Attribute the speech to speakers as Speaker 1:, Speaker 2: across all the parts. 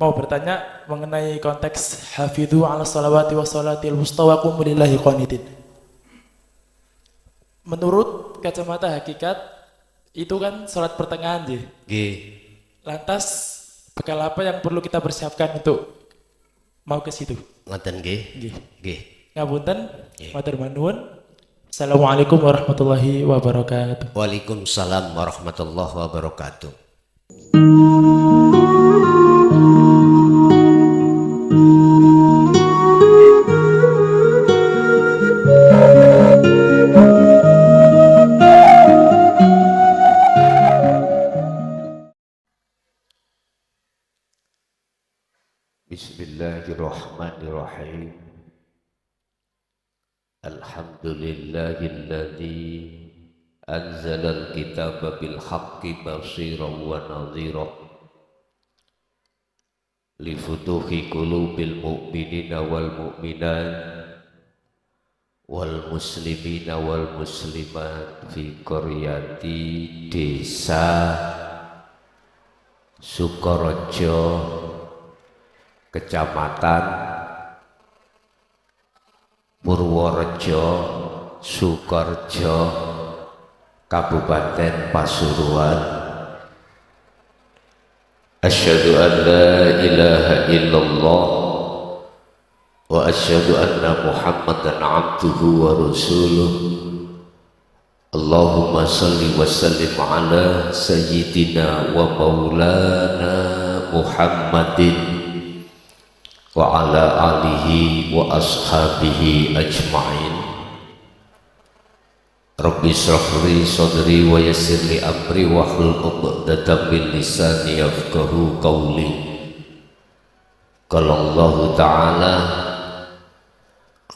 Speaker 1: mau bertanya mengenai konteks hafidhu ala salawati wa salatil wusta wa qumu lillahi qanitin. Menurut kacamata hakikat itu kan salat pertengahan sih.
Speaker 2: Nggih.
Speaker 1: Lantas bekal apa yang perlu kita persiapkan untuk mau ke situ?
Speaker 2: Ngoten nggih.
Speaker 1: Nggih.
Speaker 2: Nggih.
Speaker 1: Ngapunten, matur nuwun. Assalamualaikum warahmatullahi wabarakatuh.
Speaker 2: Waalaikumsalam warahmatullahi wabarakatuh. Bismillahirrahmanirrahim. Alhamdulillahilladzi anzalal kitaba bil haqqi bashiran wa nadhira li futuhi qulubil mu'minina wal mu'minat wal muslimina wal muslimat fi qaryati desa Sukorejo Kecamatan Purworejo Sukorejo Kabupaten Pasuruan. Asyhadu an la ilaha illallah wa asyhadu anna Muhammadan abduhu wa rasuluh. Allahumma salli wa sallim ala sayyidina wa maulana Muhammadin wa ala alihi wa ashabihi ajma'in. Rabbi shrah li sadri wa yassir li amri wahlul 'uqdatam min lisani yafqahu qawli. Qala Allah ta'ala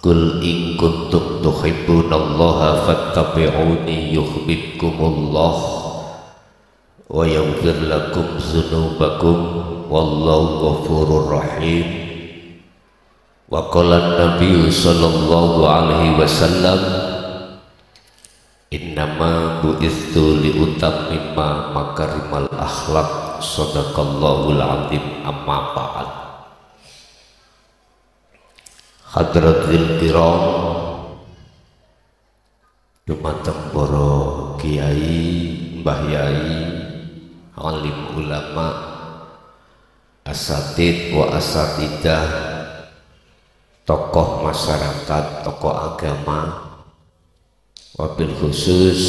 Speaker 2: qul in kuntum tuhibbunallaha fattabi'uni yuhibbukumullah wa yaghfir lakum dzunubakum wallahu ghafurur rahim. Wa qala Nabi sallallahu alaihi wasallam innama bu'itsu li utammima makarimal akhlaq sadaqallahul azim. Amma ba'd. Hadratil kiram, dumateng para kiai, mbah yai, alim ulama, asatid wa asatidah, tokoh masyarakat, tokoh agama, wabil khusus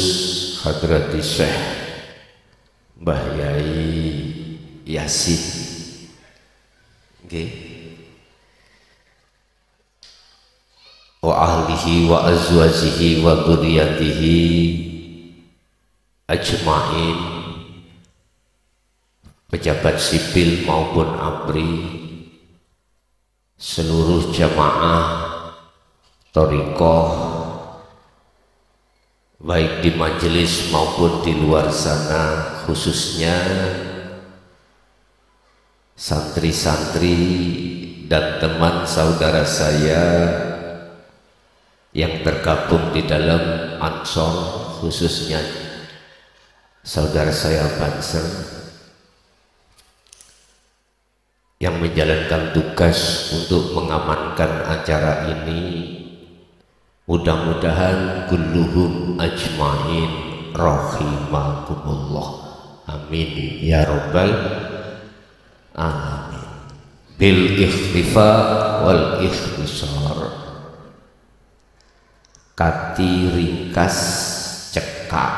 Speaker 2: Hadrati Syekh Mbah Yai Yasin. Okay. Wa ahlihi wa azwajihi wa dzurriyyatihi ajmain, pejabat sipil maupun ABRI, seluruh jamaah thariqah baik di majelis maupun di luar sana, khususnya santri-santri dan teman saudara saya yang tergabung di dalam Ansor, khususnya saudara saya Banser yang menjalankan tugas untuk mengamankan acara ini. Mudah-mudahan kulluhum ajmain rahimakumullah, amin ya rabbal alamin. Bil ikhtifa wal ikhtisar, kati ringkas cekak.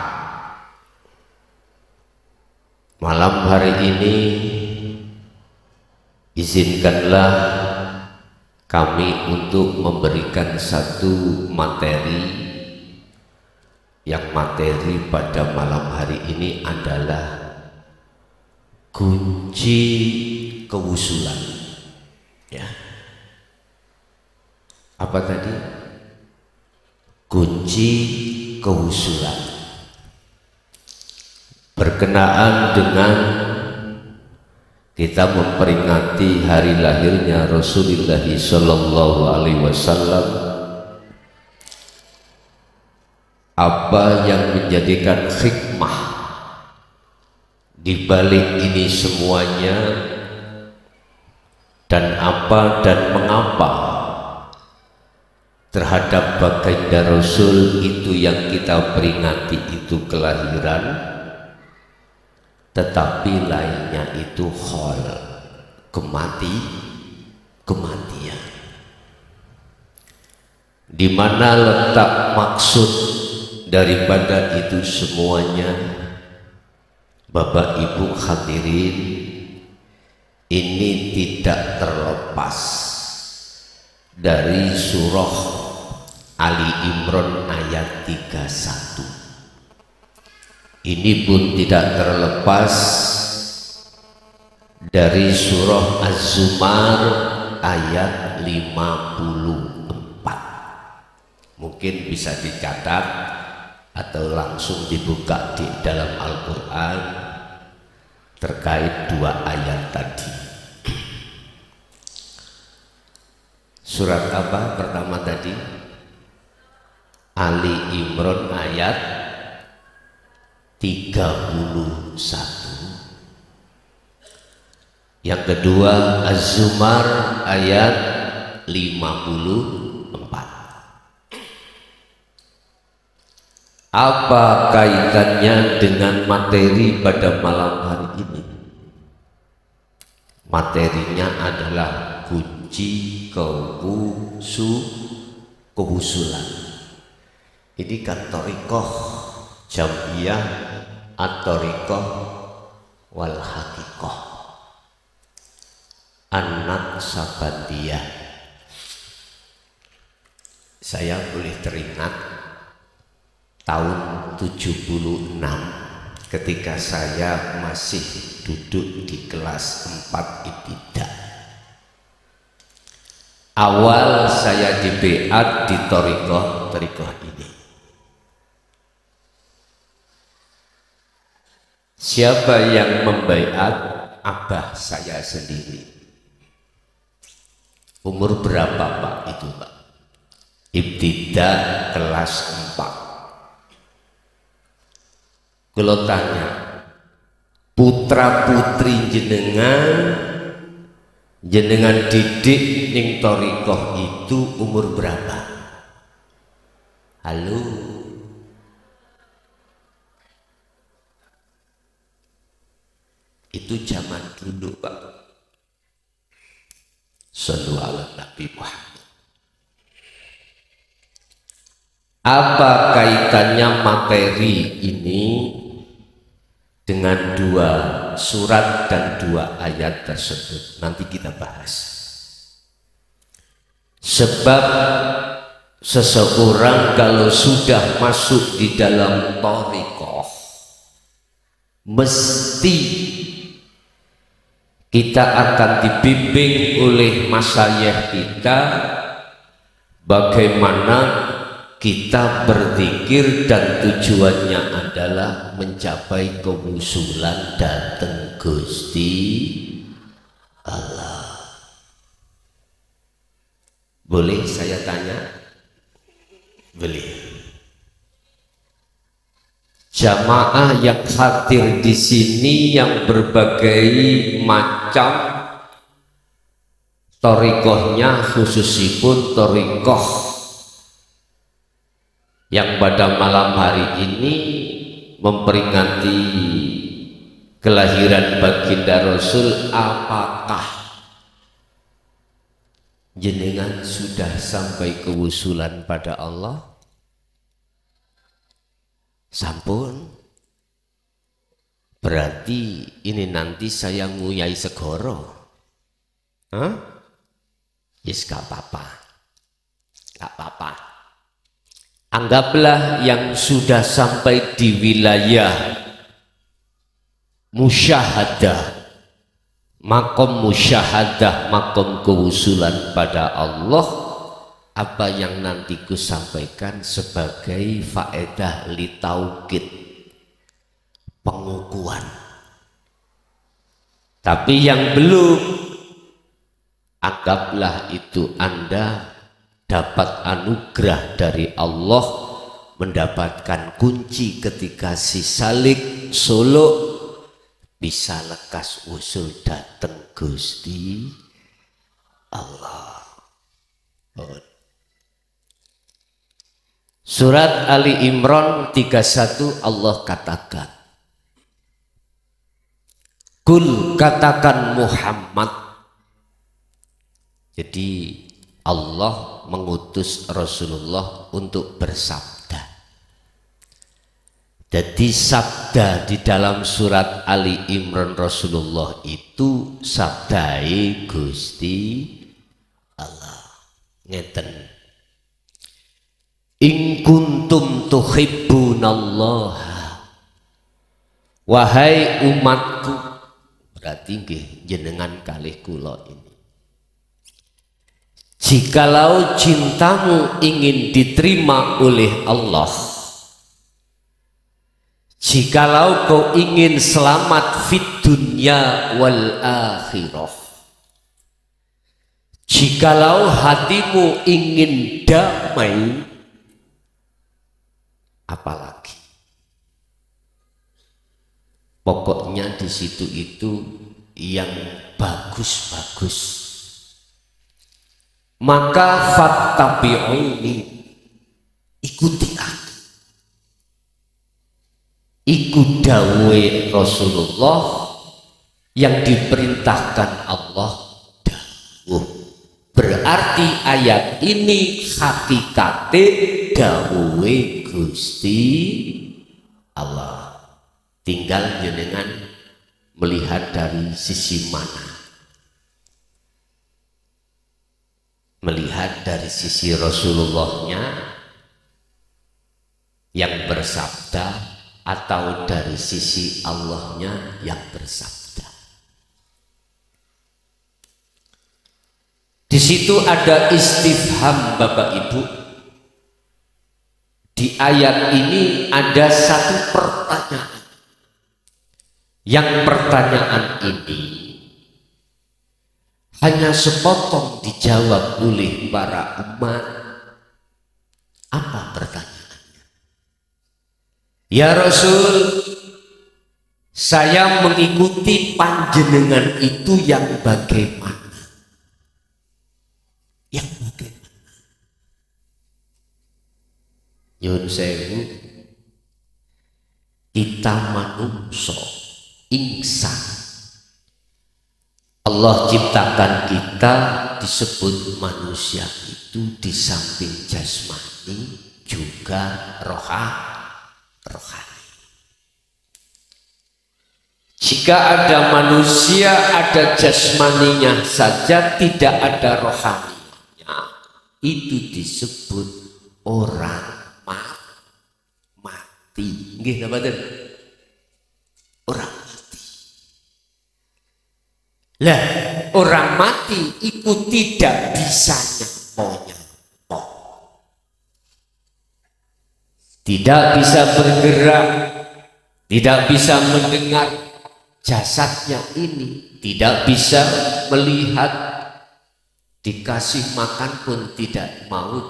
Speaker 2: Malam hari ini izinkanlah kami untuk memberikan satu materi, yang materi pada malam hari ini adalah kunci kewusulan. Ya. Apa tadi? Kunci kewusulan. Berkenaan dengan kita memperingati hari lahirnya Rasulullah sallallahu alaihi wasallam, apa yang menjadikan hikmah di balik ini semuanya dan apa dan mengapa terhadap baginda Rasul itu yang kita peringati itu kelahiran, tetapi lainnya itu hal kematian. Di mana letak maksud daripada itu semuanya, Bapak Ibu hadirin, ini tidak terlepas dari surah Ali Imran ayat 31. Ini pun tidak terlepas dari surah Az-Zumar ayat 54. Mungkin bisa dicatat atau langsung dibuka di dalam Al-Quran terkait dua ayat tadi. Surat apa pertama tadi? Ali Imran ayat 31. Yang kedua Az-Zumar ayat 54. Apa kaitannya dengan materi pada malam hari ini? Materinya adalah kunci kehusulan. Ini kan thariqah jamiyah at-thariqah wal haqiqah an-naqsabandiyah. Saya boleh teringat tahun 76 ketika saya masih duduk di kelas 4 ibtidah. Awal saya di beat di thariqah ini. Siapa yang membaiat? Abah saya sendiri. Umur berapa Pak itu Pak? Ibtidah kelas 4. Kalau tanya putra putri jenengan didik ning thariqah itu umur berapa? Halo, itu zaman dulu Pak. Shallu ala Nabi Muhammad. Apa kaitannya materi ini dengan dua surat dan dua ayat tersebut? Nanti kita bahas. Sebab seseorang kalau sudah masuk di dalam thariqah, mesti kita akan dibimbing oleh masyayikh kita bagaimana kita berzikir dan tujuannya adalah mencapai kehusulan datang Gusti Allah. Boleh saya tanya? Boleh. Jamaah yang hadir di sini yang berbagai macam thariqahnya, khususipun thariqah yang pada malam hari ini memperingati kelahiran baginda Rasul, apakah jenengan sudah sampai kewusulan pada Allah? Sampun? Berarti ini nanti saya nguyai segoro. Hah? Yes, gak apa-apa. Gak apa-apa. Anggaplah yang sudah sampai di wilayah musyahadah, makom musyahadah, makom kewusulan pada Allah, apa yang nanti ku sampaikan sebagai faedah litaukid, pengukuhan. Tapi yang belum, anggaplah itu Anda dapat anugerah dari Allah, mendapatkan kunci ketika si Salik Solo bisa lekas usul dateng Gusti Surat Ali Imran 31 Allah katakan, Kul katakan Muhammad. Jadi Allah mengutus Rasulullah untuk bersabda. Jadi sabda di dalam surat Ali Imran Rasulullah itu sabdai Gusti Allah. Ngeten. In kuntum tuhibbunallaha, wahai umatku, berarti nggih jenengan kalih kula ini, jikalau cintamu ingin diterima oleh Allah, jikalau kau ingin selamat fit dunya wal akhirah, jikalau hatimu ingin damai, apalagi pokoknya di situ itu yang bagus-bagus, maka fattabi'uni, ikuti aku. Iku dawe Rasulullah yang diperintahkan Allah dawuh. Berarti ayat ini hakikate dawuhe Gusti Allah. Tinggal jenengan melihat dari sisi mana. Melihat dari sisi Rasulullahnya yang bersabda atau dari sisi Allahnya yang bersabda. Di situ ada istifham Bapak Ibu. Di ayat ini ada satu pertanyaan. Yang pertanyaan ini hanya sepotong dijawab oleh para umat. Apa pertanyaannya? Ya Rasul, saya mengikuti panjenengan itu yang bagaimana? Yang bagaimana? Nyun sewu, kita manungso insan, Allah ciptakan kita disebut manusia itu di samping jasmani juga rohani. Jika ada manusia ada jasmaninya saja tidak ada rohaninya, itu disebut orang mati. Nggih napa mboten? Orang mati. Lah, orang mati itu tidak bisa nyampo. Tidak bisa bergerak, tidak bisa mendengar, jasadnya ini tidak bisa melihat, dikasih makan pun tidak mau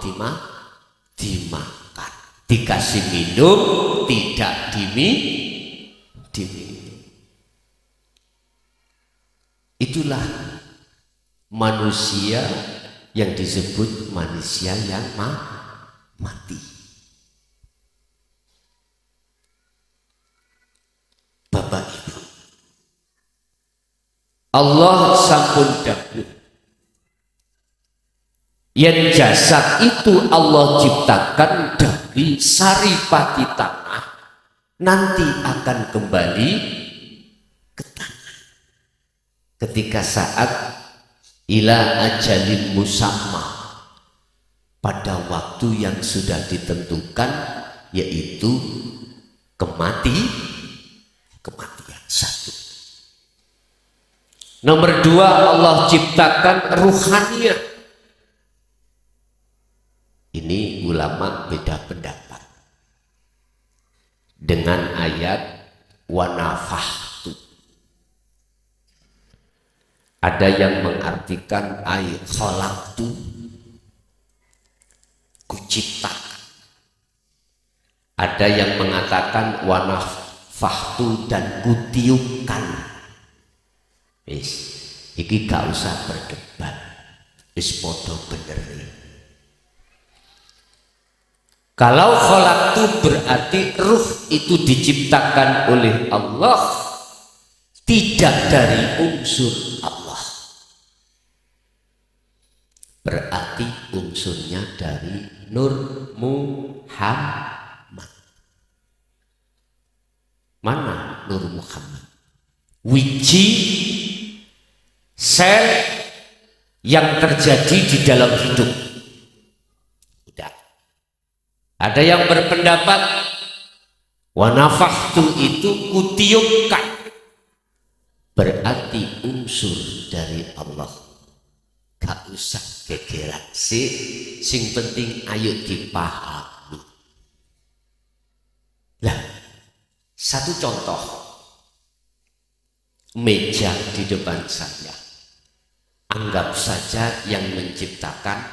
Speaker 2: dimakan, dikasih minum tidak diminum. Itulah manusia yang disebut manusia yang mati. Bapak Ibu, Allah sampun dawuh yen jasad itu Allah ciptakan dari saripati tanah, nanti akan kembali ke tanah ketika saat ila ajalin musamma, pada waktu yang sudah ditentukan, yaitu kematian satu. Nomor dua, Allah ciptakan ruhaniyah. Ini ulama beda pendapat dengan ayat wanafahtu. Ada yang mengartikan ayat khalaqtu, kuciptakan. Ada yang mengatakan wanafahtu dan kutiupkan. Wis, iki gak usah berdebat, wis podo bener. Kalau khalaqtu berarti ruh itu diciptakan oleh Allah, tidak dari unsur Allah. Berarti unsurnya dari Nur Muhammad. Mana Nur Muhammad? Wiji sel yang terjadi di dalam hidup. Udah. Ada yang berpendapat wa nafakhtu itu kutiupkan, berarti unsur dari Allah. Gak usah gegeran sing penting ayo dipahami. Lah, satu contoh, meja di depan saya, anggap saja yang menciptakan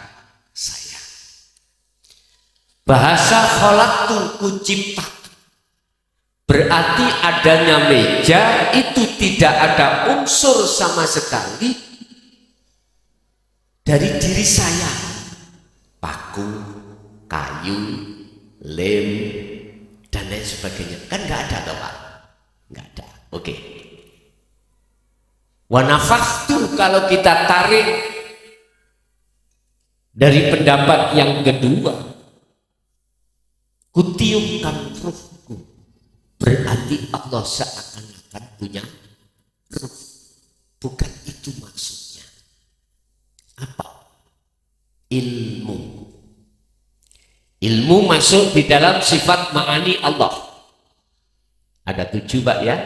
Speaker 2: saya. Bahasa khalaqtu kuciptakan, berarti adanya meja itu tidak ada unsur sama sekali dari diri saya. Paku, kayu, lem, dan lain sebagainya. Kan nggak ada toh Pak? Nggak ada. Oke. Wa nafakhtu kalau kita tarik dari pendapat yang kedua, kutiupkan ruhku, berarti Allah seakan-akan punya ruh. Bukan itu maksudnya. Apa? Ilmu. Ilmu masuk di dalam sifat ma'ani Allah. Ada 7 Pak ya.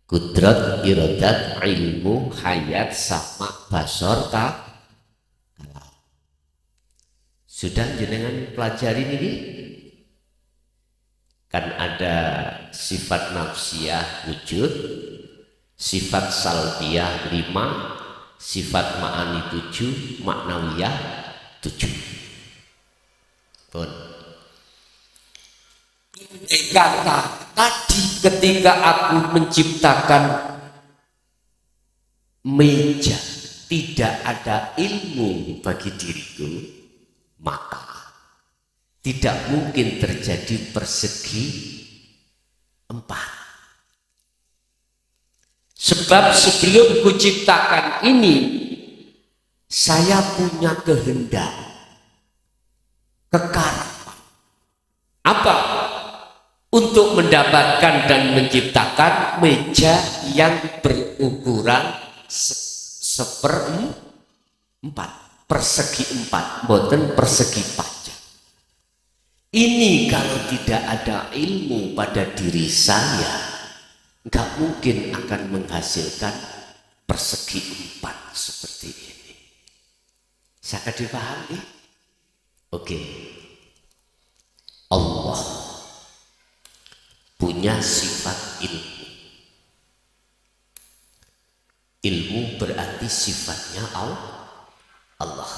Speaker 2: Kudrat, iradat, ilmu, hayat, sama, basor, kalam. Sudah jenengan pelajari ini? Kan ada sifat nafsiyah wujud, sifat salbiyah 5, sifat ma'ani 7, maknawiyah 7. Pun kata tadi ketika aku menciptakan meja tidak ada ilmu bagi diriku, maka tidak mungkin terjadi persegi 4. Sebab sebelum kuciptakan ini, saya punya kehendak, kekarapan. Apa? Untuk mendapatkan dan menciptakan meja yang berukuran seperempat, persegi 4, boten persegi panjang. Ini kalau tidak ada ilmu pada diri saya, nggak mungkin akan menghasilkan persegi 4 seperti ini. Sangat dipahami? Oke. Allah punya sifat ilmu. Ilmu berarti sifatnya Allah.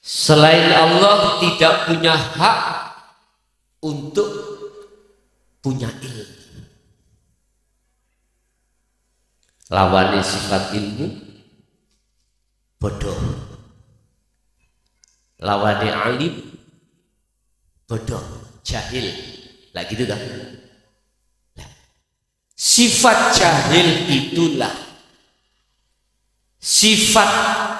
Speaker 2: Selain Allah tidak punya hak untuk punya ilmu. Lawannya sifat ilmu bodoh. Lawannya alim bodoh, jahil. Lah gitu kan? Nah, sifat jahil itulah, sifat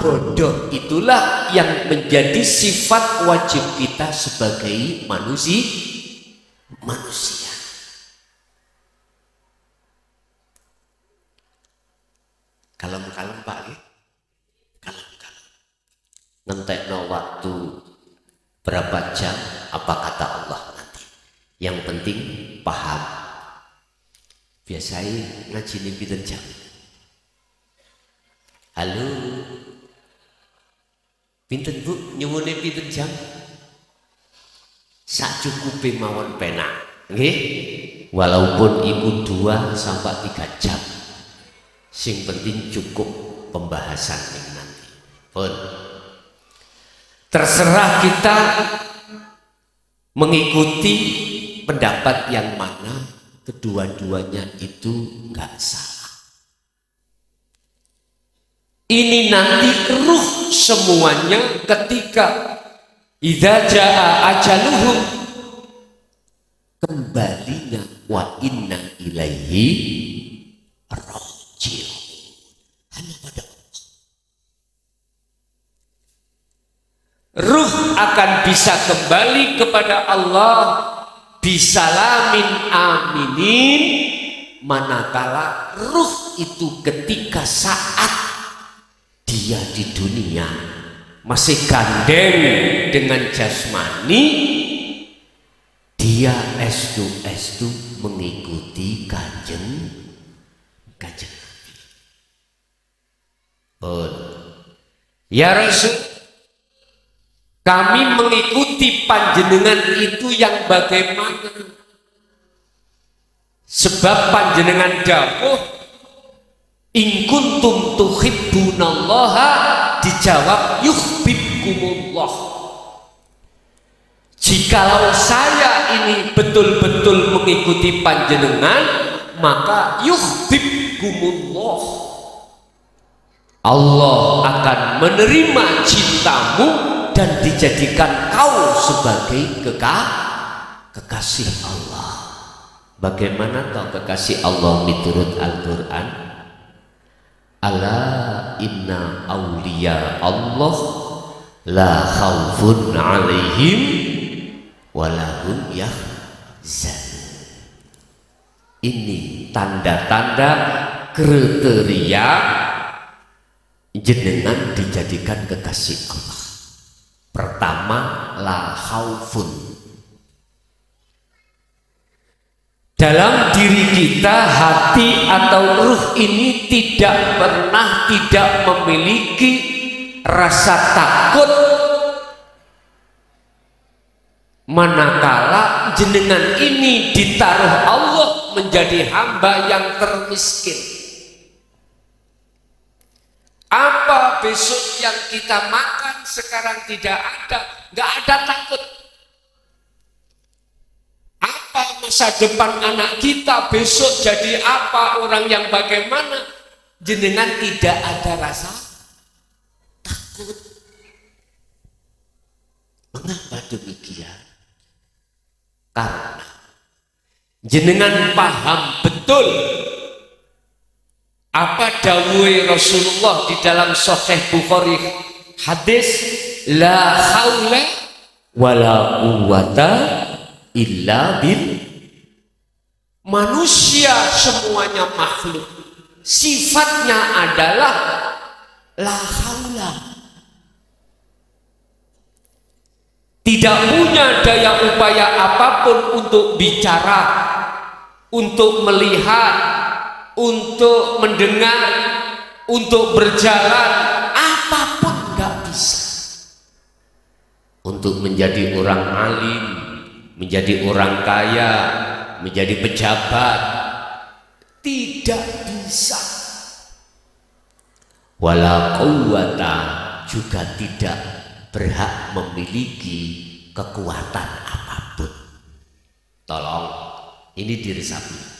Speaker 2: bodoh itulah yang menjadi sifat wajib kita sebagai manusia. Kalem-kalem Pak ya? Kalem-kalem. Ngentekno waktu berapa jam, apa kata Allah nanti. Yang penting paham. Biasanya ngaji ini pinten jam. Halo. Pinten Bu, nyuwune pinten jam? Sacukupe mawon penak. Nggih. Walaupun ibu 2 sampai 3 jam. Sing penting cukup pembahasan yang nanti. Pun terserah kita mengikuti pendapat yang mana, kedua-duanya itu enggak salah. Ini nanti ruh semuanya ketika idza jaa ajaluhum, kembalinya wa inna ilaihi raji'un, hanya pada Allah. Ruh akan bisa kembali kepada Allah bisalamin aminin, manakala ruh itu ketika saat dia di dunia masih gandeng dengan jasmani, dia estu mengikuti kanjeng Nabi. Ya Rasul, kami mengikuti panjenengan itu yang bagaimana? Sebab panjenengan dawuh in kuntum tuhibbunallaha, dijawab yuhibbukumullah. Jikalau saya ini betul-betul mengikuti panjenengan, maka yuhibbukumullah, Allah akan menerima cintamu dan dijadikan kau sebagai kekasih Allah. Bagaimana tau kekasih Allah miturut Al-Quran? Ala inna awliya Allah la khawfun alaihim walahum yahzanun. Ini tanda-tanda kriteria jenengan dijadikan kekasih Allah. Pertama, la khaufun. Dalam diri kita, hati atau ruh ini tidak pernah tidak memiliki rasa takut manakala jenengan ini ditaruh Allah menjadi hamba yang termiskin. Apa besok yang kita makan sekarang tidak ada, nggak ada takut. Apa masa depan anak kita besok jadi apa, orang yang bagaimana, jenengan tidak ada rasa takut. Mengapa demikian? Karena jenengan paham betul apa dawuhe Rasulullah di dalam Sahih Bukhari, hadis la haula wala quwwata illa bil. Manusia semuanya makhluk, sifatnya adalah la haula, tidak punya daya upaya apapun untuk bicara, untuk melihat, untuk mendengar, untuk berjalan, apapun nggak bisa. Untuk menjadi orang alim, menjadi orang kaya, menjadi pejabat, tidak bisa. Wala quwwata, juga tidak berhak memiliki kekuatan apapun. Tolong, ini diresapi.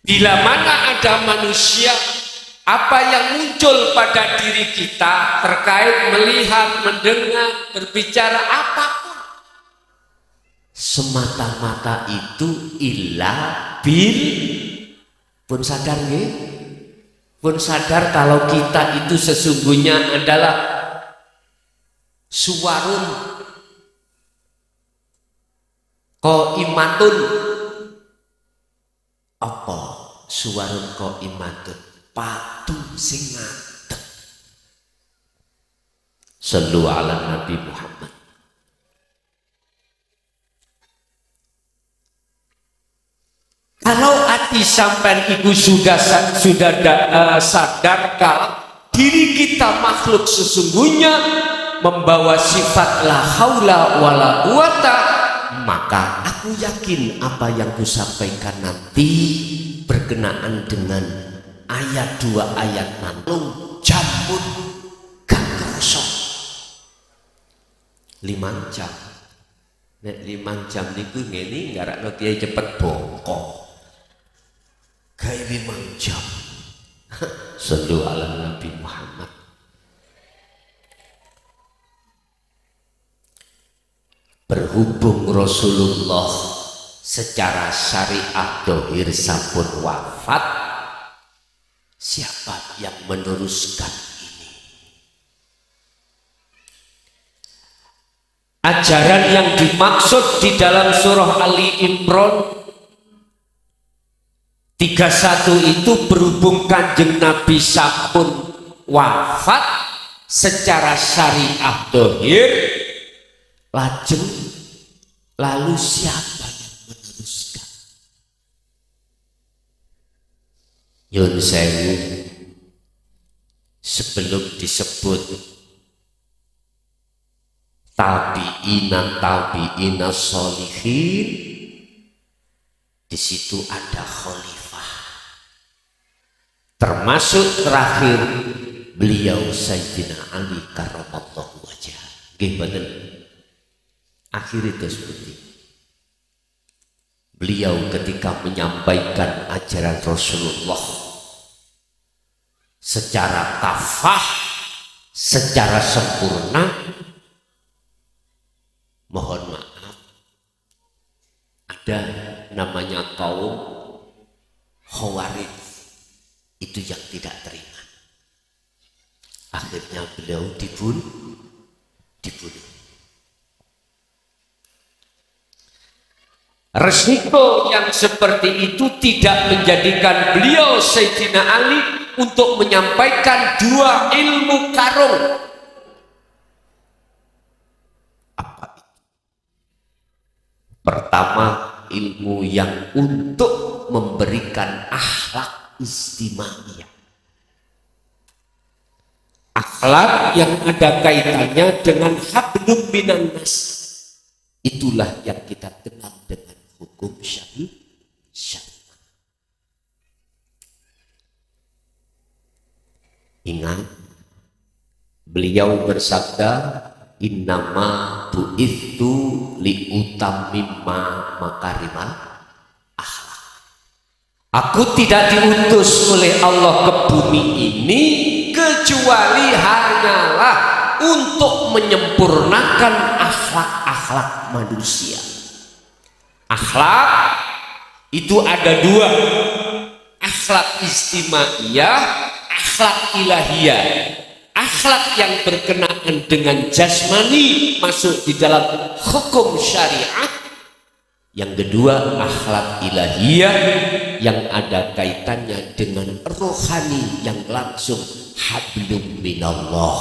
Speaker 2: Bila mana ada manusia, apa yang muncul pada diri kita terkait melihat, mendengar, berbicara apapun, semata-mata itu illa bil. Pun sadar nggih? Pun sadar kalau kita itu sesungguhnya adalah suwarun qaimatun. Apa suwarun qaimatun? Patu sing ngadeg. Sallu ala Nabi Muhammad. Kalau hati sampai itu sudah sadar kalau diri kita makhluk sesungguhnya membawa sifat la haula wala quwata, maka aku yakin apa yang kusampaikan nanti berkenaan dengan ayat 2 ayat manlung jamun gak kerasa 5 jam. Nek 5 jam niku ngene ngarakno kiai cepet bongkok. Kayak 5 jam. Sallu ala Nabi Muhammad. berhubung Rasulullah secara syariat dohir sampun wafat, siapa yang meneruskan ini? Ajaran yang dimaksud di dalam surah Ali Imran 31 itu berhubung Kanjeng Nabi sampun wafat secara syariah dohir, lajeng lalu siapa yang meneruskan? Yun sewu, sebelum disebut tabi'ina sholihin, di situ ada khalifah, termasuk terakhir beliau Sayyidina Ali karramallahu wajhah. Nggih mboten? Akhir itu seperti beliau ketika menyampaikan ajaran Rasulullah secara kafah, secara sempurna, mohon maaf, ada namanya kaum Khawarij itu yang tidak terima. Akhirnya beliau dibunuh. Resiko yang seperti itu tidak menjadikan beliau Sayyidina Ali untuk menyampaikan dua ilmu karung. Apa itu? Pertama, ilmu yang untuk memberikan akhlak istimewa. Akhlak yang ada kaitannya dengan hablum minan nas. Itulah yang kita kenal dengan hukum syar'i. Ingat, beliau bersabda, innama bu'ithu liutammimma makarimal akhlak. Aku tidak diutus oleh Allah ke bumi ini kecuali hanyalah untuk menyempurnakan akhlak-akhlak manusia. Akhlak itu ada dua, akhlak istimaiyah, akhlak ilahiyah. Akhlak yang berkenaan dengan jasmani masuk di dalam hukum syariat. Yang kedua, akhlak ilahiyah yang ada kaitannya dengan rohani yang langsung hablum minallah,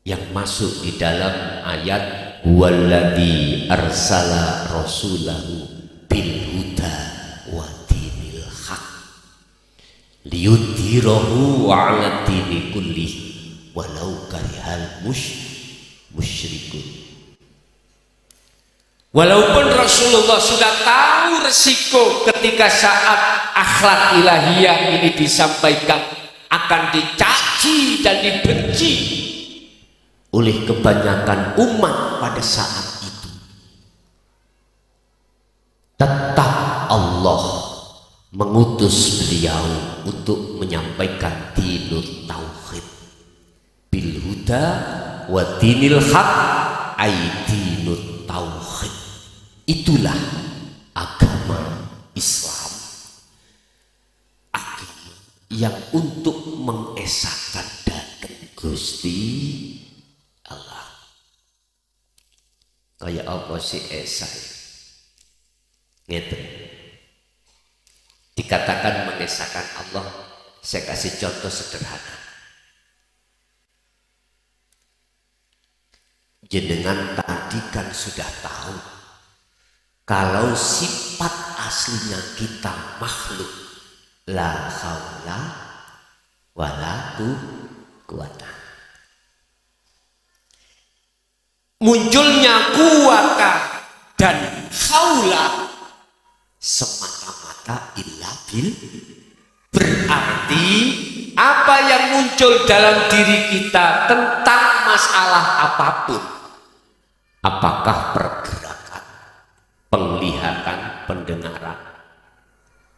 Speaker 2: yang masuk di dalam ayat walladzi arsala rasulahu bil huda wa dinil haq liyudhhirahu 'ala dini kullih walau karihal musyrikun. Walaupun Rasulullah sudah tahu resiko ketika saat akhlak ilahiyah ini disampaikan akan dicaci dan dibenci oleh kebanyakan umat pada saat itu, tetap Allah mengutus beliau untuk menyampaikan dinul tauhid bil huda wa dinil haq, ay dinul tauhid. Itulah agama Islam, agama yang untuk mengesahkan datang Gusti Allah. Kayak apa sih esai? Ngeten. Dikatakan mengesahkan Allah, saya kasih contoh sederhana. Jenengan tadi kan sudah tahu kalau sifat aslinya kita makhluk, la haula wala quwata. Munculnya kuwata dan haula semata-mata illa bil, berarti apa yang muncul dalam diri kita tentang masalah apapun, apakah pergerakan, penglihatan, pendengaran,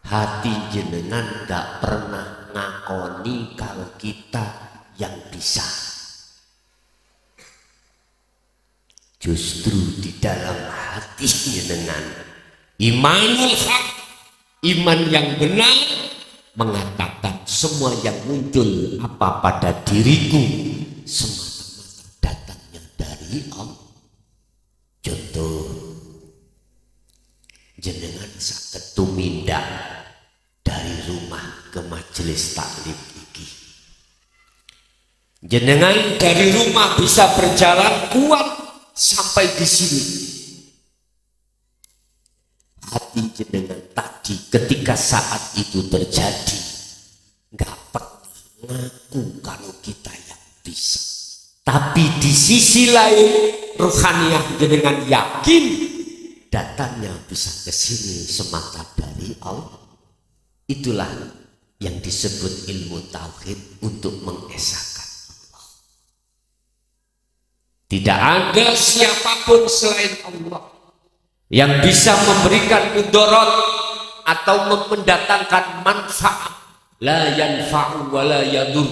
Speaker 2: hati jenengan gak pernah ngakoni kalau kita yang bisa. Justru di dalam hati jenengan imanul haq, iman yang benar, mengatakan semua yang muncul apa pada diriku semata-mata datangnya dari Allah. Contoh, jenengan saged tumindak dari rumah ke majelis taklim iki. Jenengan dari rumah bisa berjalan kuat sampai di sini. Hati jenengan tadi ketika saat itu terjadi nggak pernah ngaku kalau kita yang bisa. Tapi di sisi lain ruhaniyah jenengan yakin datangnya bisa ke sini semata dari Allah. Itulah yang disebut ilmu tauhid untuk mengesahkan Allah. Tidak ada siapapun selain Allah yang bisa memberikan mudarat atau mendatangkan manfaat. La yanfa'u wa la yadur.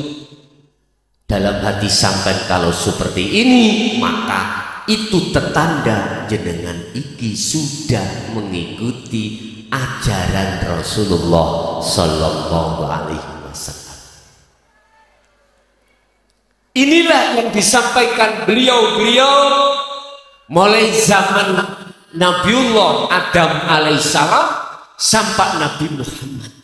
Speaker 2: Dalam hati sampai kalau seperti ini, maka itu tertanda jenengan iki sudah mengikuti ajaran Rasulullah Sallallahu Alaihi Wasallam. Inilah yang disampaikan beliau-beliau mulai zaman Nabiullah Adam alaihissalam sampai Nabi Muhammad.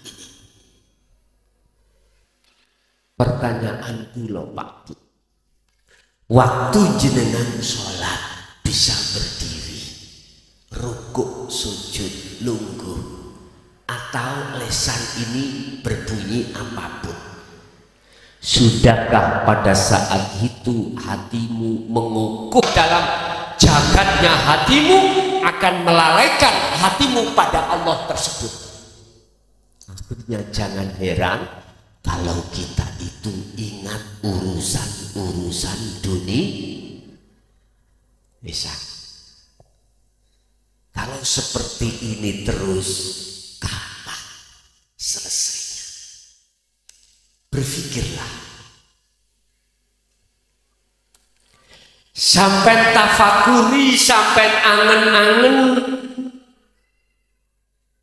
Speaker 2: Pertanyaan kula Pak, waktu jenengan sholat bisa berdiri, rukuk, sujud, lungguh, atau lesan ini berbunyi apapun, sudahkah pada saat itu hatimu mengukuh dalam jagatnya hatimu akan melalaikan hatimu pada Allah tersebut? Akhirnya jangan heran kalau kita itu ingat urusan-urusan dunia. Bisa. Kalau seperti ini terus, kapan selesainya? Berpikirlah. Sampai tafakuri, sampai angen-angen.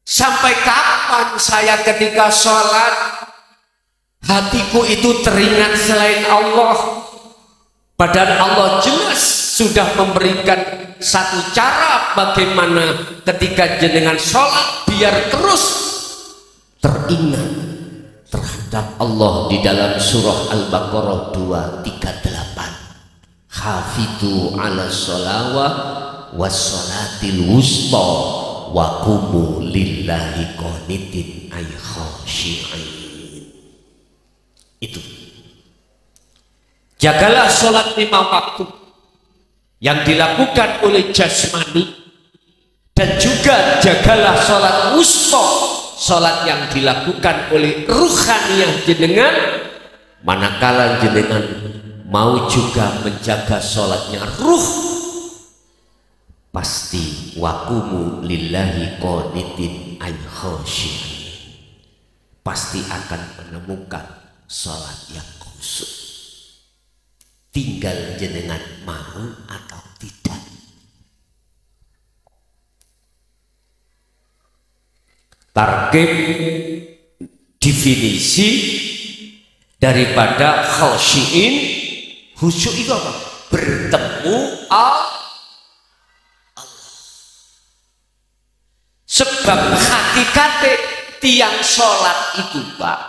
Speaker 2: Sampai kapan saya ketika sholat hatiku itu teringat selain Allah? Padahal Allah jelas sudah memberikan satu cara bagaimana ketika jenengan sholat biar terus teringat terhadap Allah di dalam surah Al-Baqarah 238. Hafidhu ala sholawah wassolatil wusta wa qumu lillahi qanitin ay khashi'in. Itu jagalah sholat 5 waktu yang dilakukan oleh jasmani, dan juga jagalah sholat wusta, sholat yang dilakukan oleh ruhaniyah jenengan. Manakala jenengan mau juga menjaga sholatnya ruh, pasti waqumu lillahi qanitin ay khashi'in, pasti akan menemukan sholat yang khusyuk. Tinggal jenengan mau atau tidak. Target definisi daripada khasyiin, khusyuk itu apa? Bertemu Allah. Sebab hakikatnya tiang sholat itu Pak,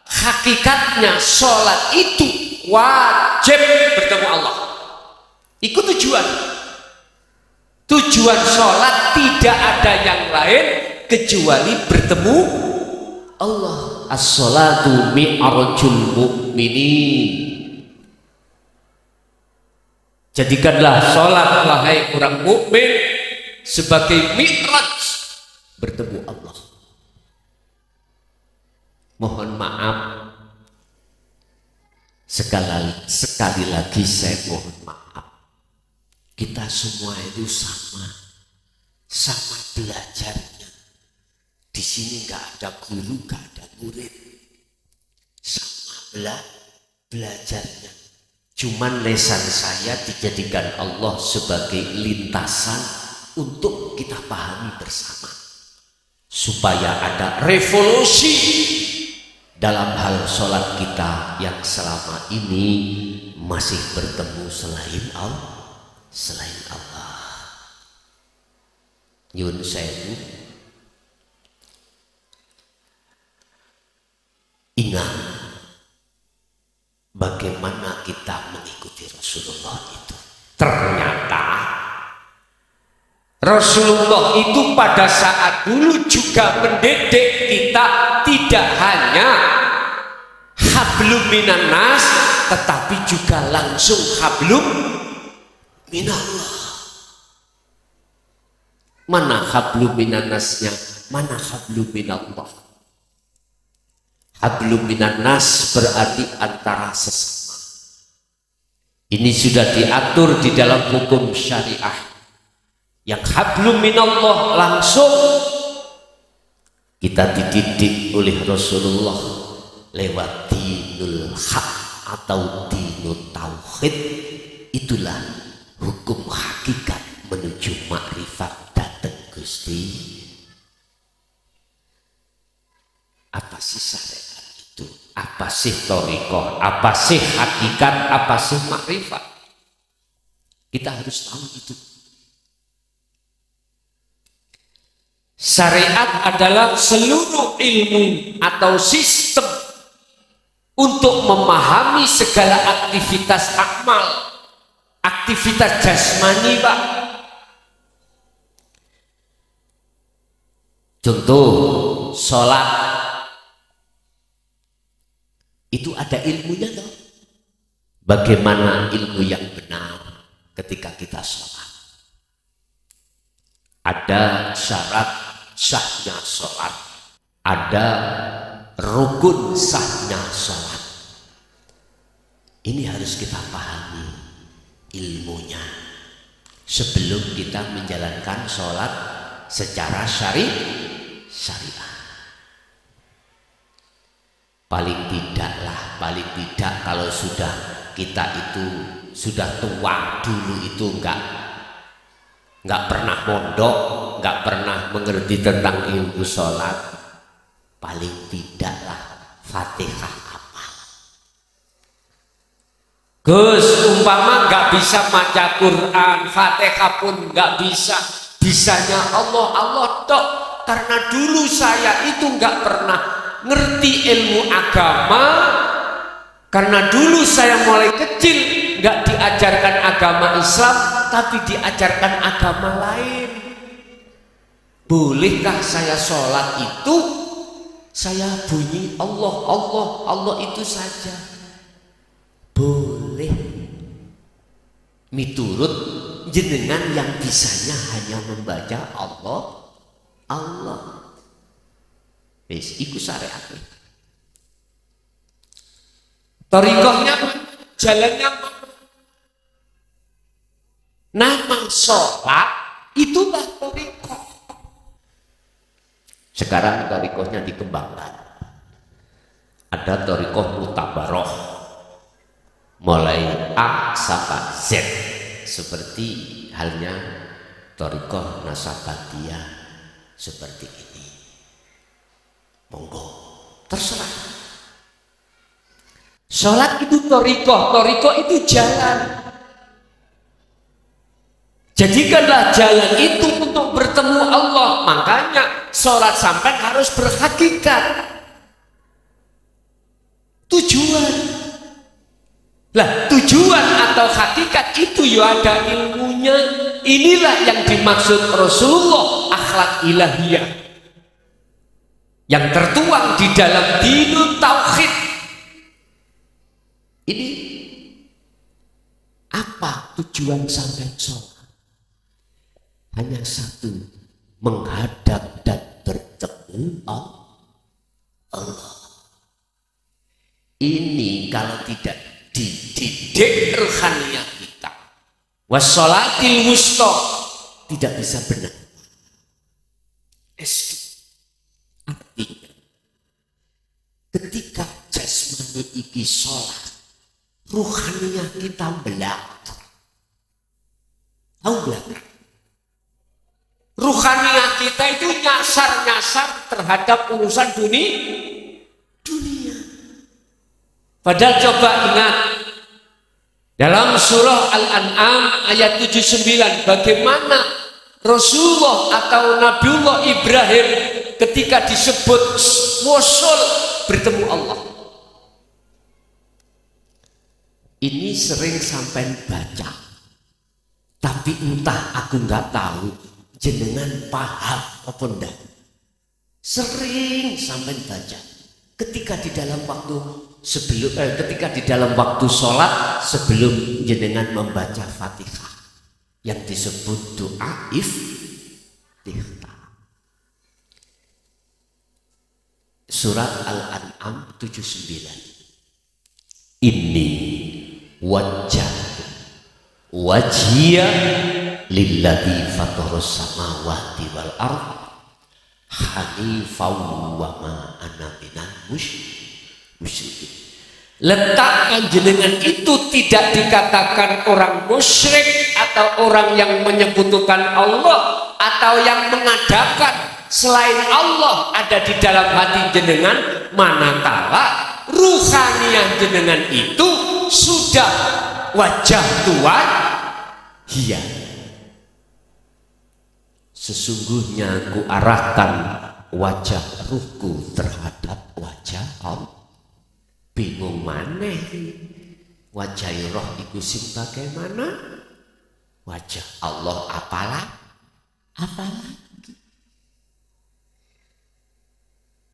Speaker 2: hakikatnya sholat itu wajib bertemu Allah. Itu tujuan sholat tidak ada yang lain kecuali bertemu Allah. As-sholatu mi'rajul mu'minin. Jadikanlah sholat wahai orang mukmin sebagai mi'raj bertemu Allah. Mohon maaf, sekali lagi saya mohon maaf. Kita semua itu sama belajarnya. Di sini nggak ada guru, nggak ada murid. Sama belajarnya. Cuman lesan saya dijadikan Allah sebagai lintasan untuk kita pahami bersama. Supaya ada revolusi dalam hal sholat kita yang selama ini masih bertemu selain Allah. Nyun sewu, ingat bagaimana kita mengikuti Rasulullah itu. Ternyata Rasulullah itu pada saat dulu juga mendidik kita tidak hanya hablum minan nas, tetapi juga langsung hablum minallah. Mana hablum minan nasnya, mana hablum minallah? Hablum minan nas berarti antara sesama. Ini sudah diatur di dalam hukum syariah. Yang hablum minallah langsung kita dididik oleh Rasulullah lewat dinul haq atau dinul tauhid. Itulah hukum hakikat menuju makrifat datang Gusti. Apa sih syariat itu? Apa sih thariqah? Apa sih hakikat? Apa sih makrifat? Kita harus tahu itu. Syariat adalah seluruh ilmu atau sistem untuk memahami segala aktivitas akmal, aktivitas jasmani, Pak. Contoh, sholat itu ada ilmunya loh. Bagaimana ilmu yang benar ketika kita sholat? Ada syarat sahnya sholat, ada rukun sahnya sholat. Ini harus kita pahami ilmunya sebelum kita menjalankan sholat secara syariah. Paling tidak kalau sudah kita itu sudah tua dulu itu nggak pernah mondok, nggak pernah mengerti tentang ilmu sholat, paling tidaklah Fatihah hafal. Gus, umpama nggak bisa maca Quran, Fatihah pun nggak bisa, bisanya Allah tok. Karena dulu saya itu nggak pernah ngerti ilmu agama, karena dulu saya mulai kecil nggak diajarkan agama Islam, tapi diajarkan agama lain. Bolehkah saya sholat itu saya bunyi Allah itu saja? Boleh. Miturut jenengan yang bisanya hanya membaca Allah. Wis iku syariat. Thariqahnya jalannya nama sholat itulah thariqah. Sekarang thariqahnya dikembangkan. Ada thariqah mutabaroh mulai A sampai Z, seperti halnya thariqah nasabandiyah seperti ini. Monggo, terserah. Sholat itu thariqah itu jalan. Jadikanlah jalan itu untuk bertemu Allah. Makanya sholat sampai harus berhakikat. Tujuan. Lah tujuan atau hakikat itu ya ada ilmunya. Inilah yang dimaksud Rasulullah akhlak ilahiyah yang tertuang di dalam dinul tauhid. Ini apa tujuan sampai sholat? Hanya satu, menghadap dan bertemu Allah. Ini kalau tidak dididik rohaniah kita, wassolatil wusta, tidak bisa benar. Artinya ketika jasmani iki sholat, ruhaniyah kita belakang. Tahu belakang? Ruhaniyah kita itu nyasar-nyasar terhadap urusan dunia. Padahal coba ingat dalam surah Al-An'am ayat 79 bagaimana Rasulullah atau Nabiullah Ibrahim ketika disebut wusul bertemu Allah. Ini sering sampai baca, tapi entah aku nggak tahu jenengan paham apa enggak. Sering sampai baca ketika di dalam waktu ketika di dalam waktu sholat sebelum jenengan membaca Fatihah yang disebut doa iftitah. Surat Al-An'am 79. Inni wajhiya lilladzi fatarus samawati wal ard hanifan wa ma ana minal musyrikin. Letak panjenengan itu tidak dikatakan orang musyrik atau orang yang menyekutukan Allah atau yang mengadakan selain Allah ada di dalam hati jenengan, manakala ruhaniyah jenengan itu sudah wajah Tuhan. Iya, sesungguhnya ku arahkan wajah ruhku terhadap wajah Allah. Bingung maneh wajah roh iku sing bagaimana? Wajah Allah apalah?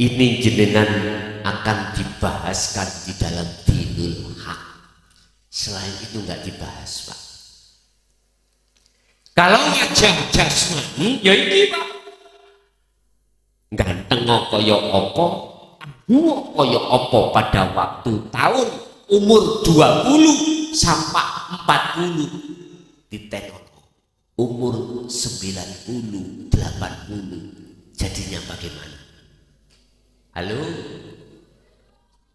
Speaker 2: Ini jenengan akan dibahaskan di dalam dinul haq. Selain itu nggak dibahas, Pak. Kalau wajah jasmani, ya ini Pak. Ganteng kaya apa, kaya apa pada waktu tahun umur 20 sampai 40 ditengok. Umur 90, 80 jadinya bagaimana? Halo?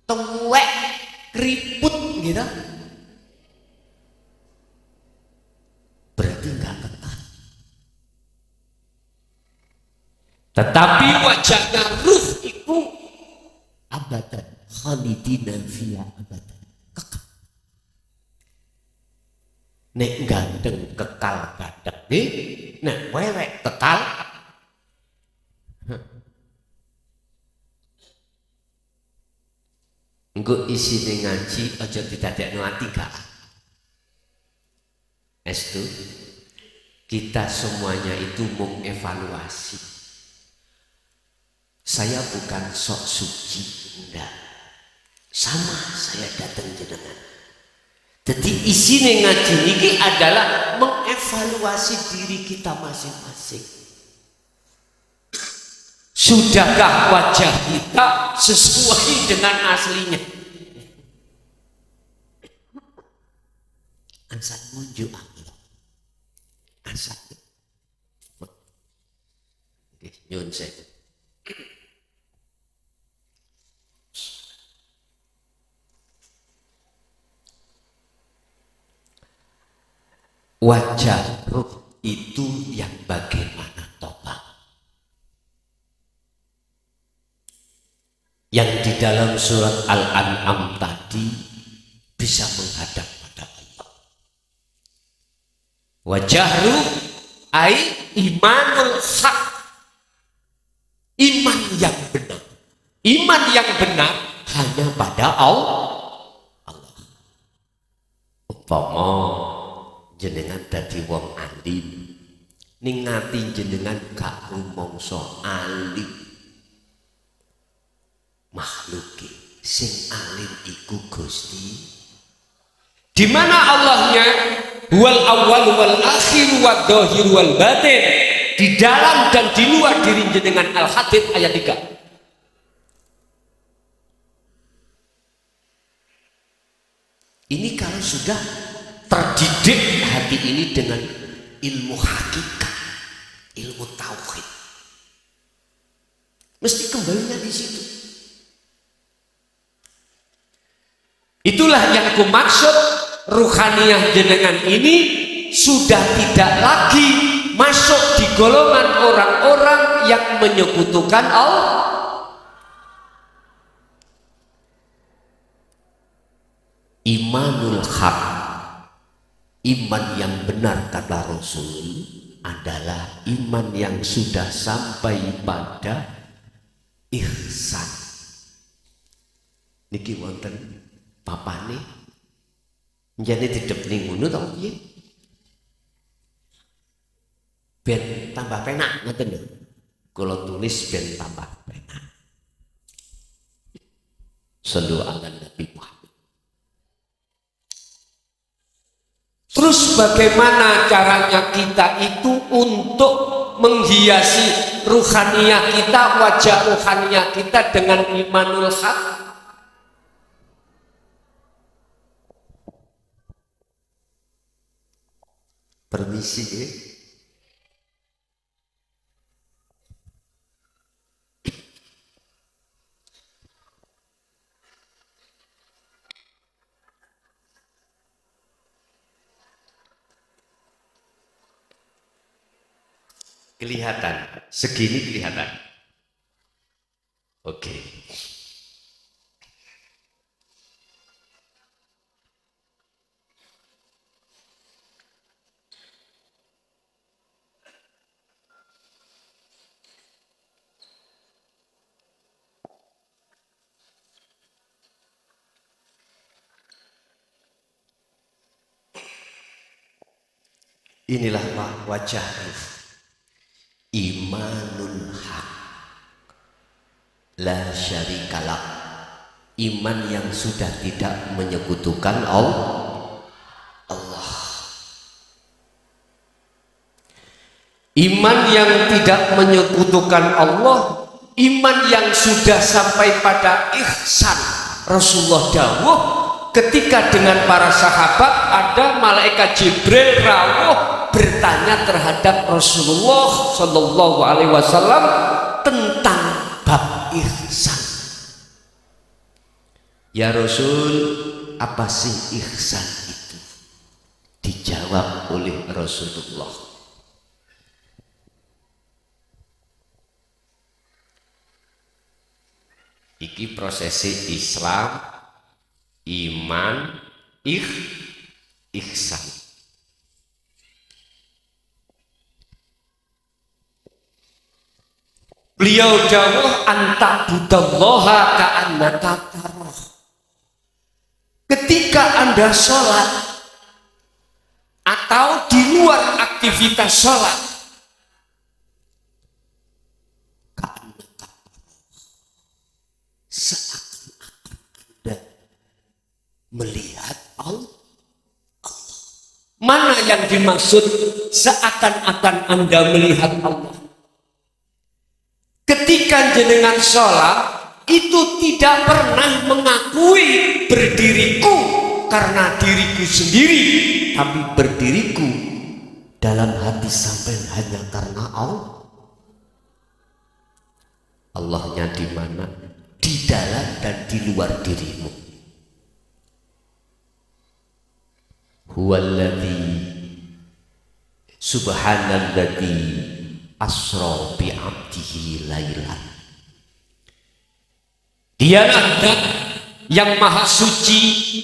Speaker 2: Tuwek keriput gitu. Berarti enggak ketat. Tetapi wajahnya ruh itu abadan, khalidina fiha abadan, kekal. Nek ganteng kekal badak nih, nek wewek kekal. Engko isine ngaji aja didadekno ati gak. Estu kita semuanya itu mengevaluasi. Saya bukan sok suci, enggak. Sama saya datang jenengan. Jadi isine ngaji ini adalah mengevaluasi diri kita masing-masing. Sudahkah wajah kita sesuai dengan aslinya? Ansat munjuk Allah. Ansat. Oke, nyun saya. Wajah ruh itu yang bagaimana topak? Yang di dalam surat Al-An'am tadi bisa menghadap pada Allah. Wajah ruh ai imanul haq, iman yang benar. Iman yang benar hanya pada Allah. Umpama jenengan dadi wong alim, ning ngati jenengan gak rumangsa alim. Makhluki sing alim iku Gusti. Di mana Allahnya? Wal awwal wal akhir wad dhahir wal batin. Di dalam dan di luar diri jenengan. Al-Hadid ayat 3. Ini kalau sudah terdidik hati ini dengan ilmu hakikat, ilmu tauhid, mesti kembalinya di situ. Itulah yang kumaksud, ruhaniyah jenengan ini sudah tidak lagi masuk di golongan orang-orang yang menyekutukan Allah. Imanul haq, iman yang benar kata Rasul adalah iman yang sudah sampai pada ihsan. Niki wonten papane njane didep ning ngono to piye? Ben tambah penak ngoten lho. Kula tulis ben tambah penak. Shallu ala Nabi Muhammad. Terus bagaimana caranya kita itu untuk menghiasi ruhaniyah kita, wajah ruhaniyah kita dengan imanul haq? Permisi ya. Kelihatan, segini kelihatan. Oke. Inilah wajah imanul haq, la syarikalah, iman yang sudah tidak menyekutukan Allah. Iman yang tidak menyekutukan Allah, iman yang sudah sampai pada ihsan. Rasulullah dawuh ketika dengan para sahabat, ada malaikat Jibril rawuh bertanya terhadap Rasulullah Shallallahu Alaihi Wasallam tentang bab ihsan. Ya Rasul, apa sih ihsan itu? Dijawab oleh Rasulullah, iki prosesi Islam, iman, ihsan. Beliau dawuh anta'budallaha ka'annaka tarah. Ketika Anda sholat atau di luar aktivitas sholat, ka'annaka seakan-akan Anda melihat Allah. Mana yang dimaksud seakan-akan Anda melihat Allah? Ketika jenengan sholat itu tidak pernah mengakui berdiriku karena diriku sendiri, tapi berdiriku dalam hati sampai hanya karena Allah. Allahnya di mana? Di dalam dan di luar dirimu. Huwallazi subhanalladzi asra bi 'abdihi lailan. Dialah zat yang maha suci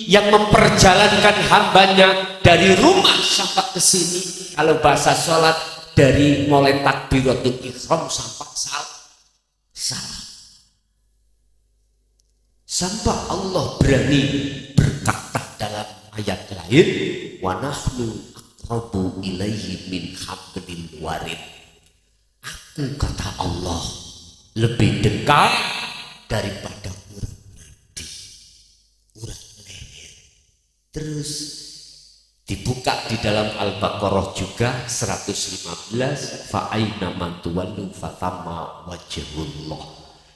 Speaker 2: yang memperjalankan hambanya dari rumah sampai ke sini. Kalau bahasa sholat, dari mulai takbiratul ihram sampai salam. Sampai Allah berani berkata dalam ayat lain, wa nahnu aqrabu ilaihi min hablil warid. Aku, kata Allah, lebih dekat daripada urat nadi, urat leher. Terus dibuka di dalam Al-Baqarah juga 115, fa aina man tuwallu fatamma wajhullah.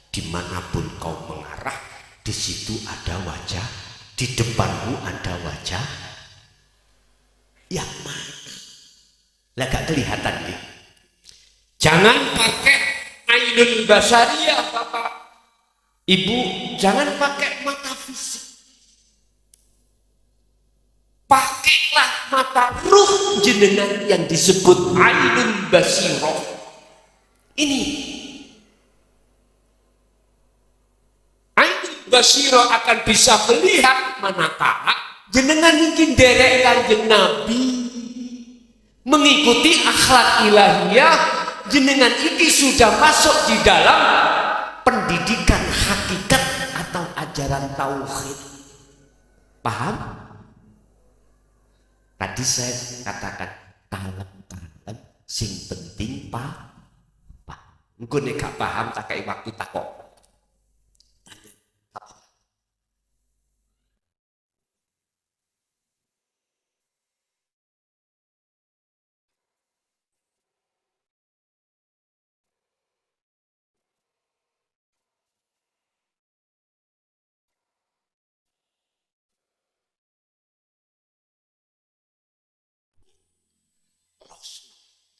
Speaker 2: Dimanapun kau mengarah, di situ ada wajah, di depanmu ada wajah. Yang mana? Lah gak kelihatan nih. Jangan pakai ainul basariyah Bapak Ibu, jangan pakai mata fisik. Langsung jenengan yang disebut ainun basiroh. Ini ainun basiroh akan bisa melihat manakala jenengan mungkin derek Kanjeng Nabi, mengikuti akhlak ilahiyah, jenengan ini sudah masuk di dalam pendidikan hakikat atau ajaran tauhid. Paham? Tadi saya katakan kalem-kalem sing penting pak. Engko nek gak paham tak kei waktu takok.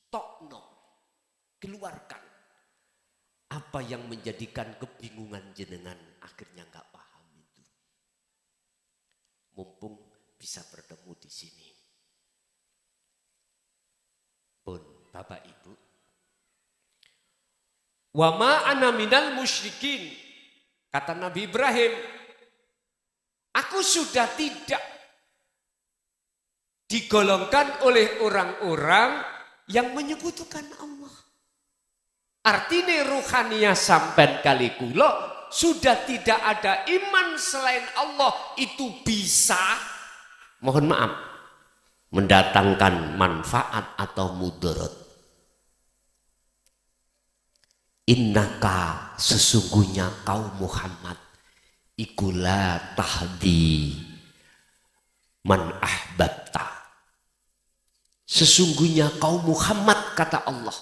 Speaker 2: Tokno, keluarkan apa yang menjadikan kebingungan jenengan akhirnya nggak paham itu. Mumpung bisa bertemu di sini. Pun Bapak Ibu, wa ma ana minal musyrikin, kata Nabi Ibrahim, aku sudah tidak digolongkan oleh orang-orang yang menyekutukan Allah. Artinya ruhaniyah sampai kali kulo sudah tidak ada iman selain Allah itu bisa, mohon maaf, mendatangkan manfaat atau mudarat. Innaka, sesungguhnya kau Muhammad, ikulah tahdi man ahbabta. Sesungguhnya kau Muhammad, kata Allah,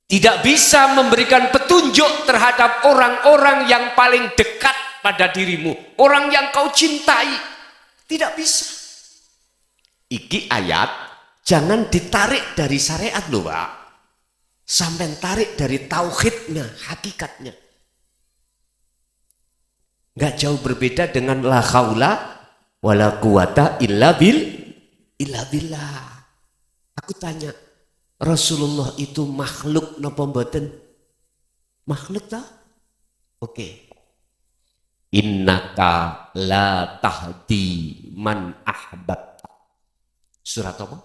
Speaker 2: tidak bisa memberikan petunjuk terhadap orang-orang yang paling dekat pada dirimu, orang yang kau cintai. Tidak bisa. Iki ayat jangan ditarik dari syariat loh Pak, sampai tarik dari tauhidnya, hakikatnya. Nggak jauh berbeda dengan la haula wala quwata illa billah. Aku tanya, Rasulullah itu makhluk napa mboten? Makhluk tak? Oke. Innaka la tahdi man ahbabta. Surat apa?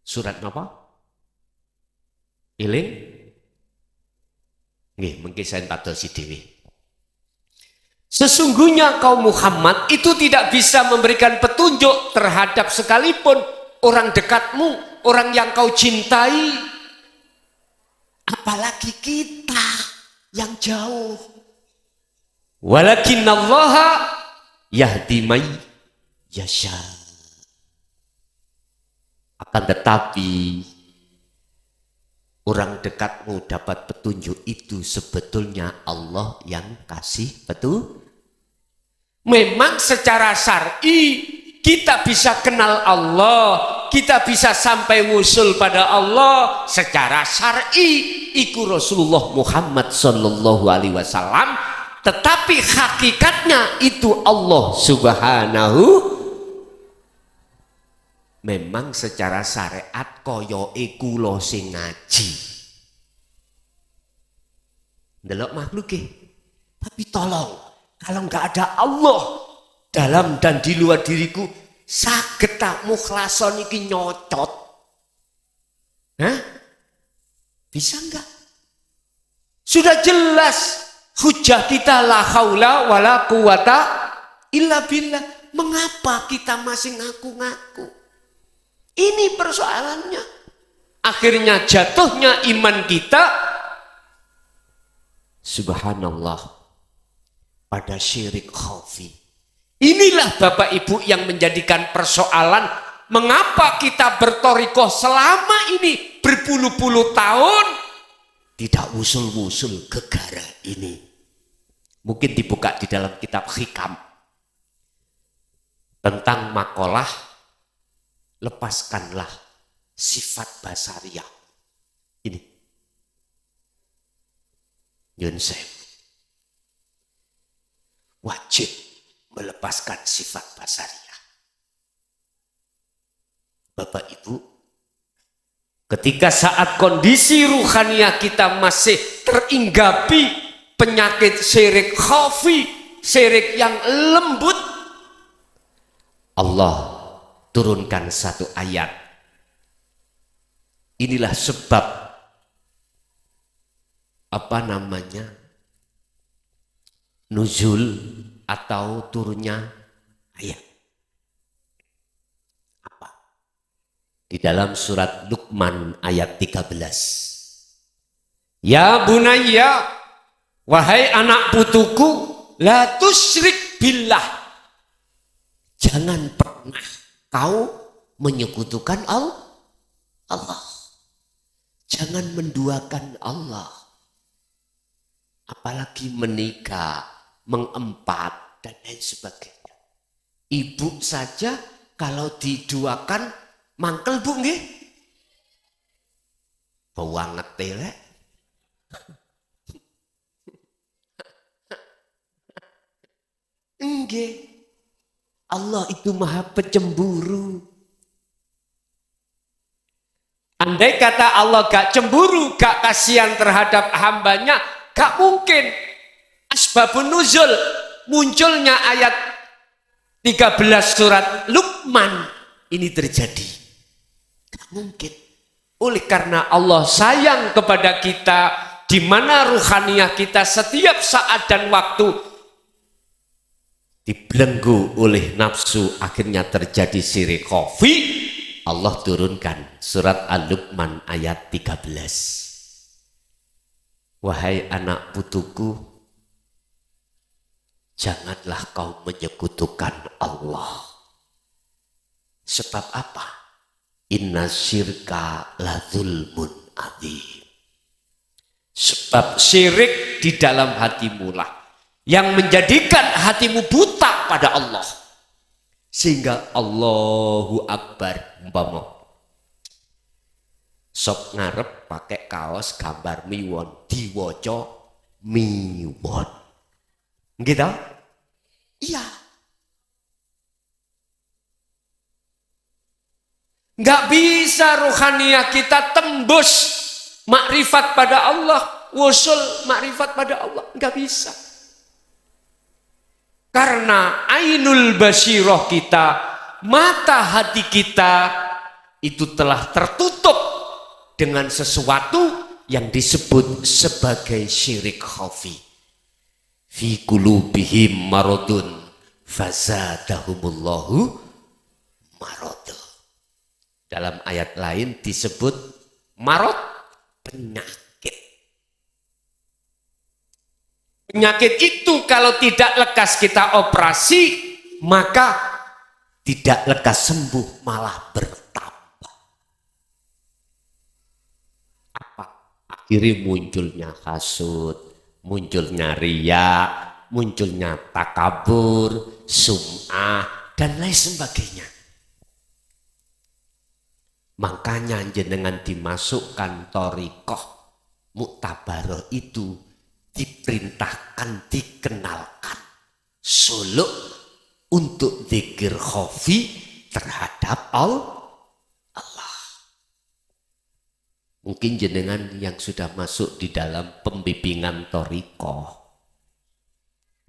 Speaker 2: Surat apa? Iling? Nggih, mengki saya padosi dhewe. Sesungguhnya kaum Muhammad itu tidak bisa memberikan petunjuk terhadap sekalipun orang dekatmu, orang yang kau cintai. Apalagi kita yang jauh. Walakinallaha yahdi may yasha. Akan tetapi orang dekatmu dapat petunjuk itu sebetulnya Allah yang kasih petunjuk. Memang secara syar'i kita bisa kenal Allah, kita bisa sampai ngusul pada Allah secara syar'i iku Rasulullah Muhammad sallallahu alaihi wasallam, tetapi hakikatnya itu Allah Subhanahu. Memang secara syariat koyoke kula sing ngaji ndelok makhluke, tapi tolong kalau nggak ada Allah dalam dan di luar diriku, saged tak mukhlason iki nyocot? Hah? Bisa enggak? Sudah jelas hujah kita la haula wala quwata illa billah. Mengapa kita masih ngaku-ngaku? Ini persoalannya. Akhirnya jatuhnya iman kita, subhanallah, pada syirik khafi. Inilah Bapak Ibu yang menjadikan persoalan mengapa kita bertorikoh selama ini berpuluh-puluh tahun tidak usul-usul gegara ini. Mungkin dibuka di dalam kitab Hikam tentang makalah lepaskanlah sifat basariah. Ini Yun Sewu. Wajib melepaskan sifat basariah. Bapak Ibu, ketika saat kondisi ruhaniah kita masih teringgapi penyakit syirik khafi, syirik yang lembut, Allah turunkan satu ayat. Inilah sebab nuzul atau turunnya ayat. Apa? Di dalam surat Luqman ayat 13. Ya bunayya, wahai anak putuku, la tusyrik billah. Jangan pernah kau menyekutukan Allah. Jangan menduakan Allah. Apalagi menikah, mengempat, dan lain sebagainya. Ibu saja kalau diduakan mangkel bu nggih. Banget telek. Nggih. Allah itu maha pencemburu. Andai kata Allah gak cemburu, gak kasihan terhadap hambanya, gak mungkin asbabun nuzul munculnya ayat 13 surat Luqman ini terjadi. Gak mungkin. Oleh karena Allah sayang kepada kita, di mana ruhaniah kita setiap saat dan waktu dibelenggu oleh nafsu, akhirnya terjadi syirik khafi. Allah turunkan surat Al-Luqman ayat 13. Wahai anak putuku, janganlah kau menyekutukan Allah. Sebab apa? Inna syirka la zulmun adzim. Sebab syirik di dalam hatimu lah yang menjadikan hatimu buta pada Allah. Sehingga Allahu Akbar umpama sok ngarep pakai kaos gambar miwon diwaca miwon. Gitu? Iya. Nggak bisa ruhaniah kita tembus makrifat pada Allah, wusul makrifat pada Allah, nggak bisa. Karena ainul basyirah kita, mata hati kita itu telah tertutup dengan sesuatu yang disebut sebagai syirik khafi. Fi qulubihim maradun fazadahumullahu marad. Dalam ayat lain disebut marad, penyakit. Penyakit itu kalau tidak lekas kita operasi, maka tidak lekas sembuh, malah bertambah. Apa? Akhirnya munculnya hasud, munculnya riya, munculnya takabur, sum'ah, dan lain sebagainya. Makanya jenengan dimasukkan thariqah muktabaroh itu diperintahkan, dikenalkan suluk untuk zikir khafi terhadap Allah. Mungkin jenengan yang sudah masuk di dalam pembimbingan thariqah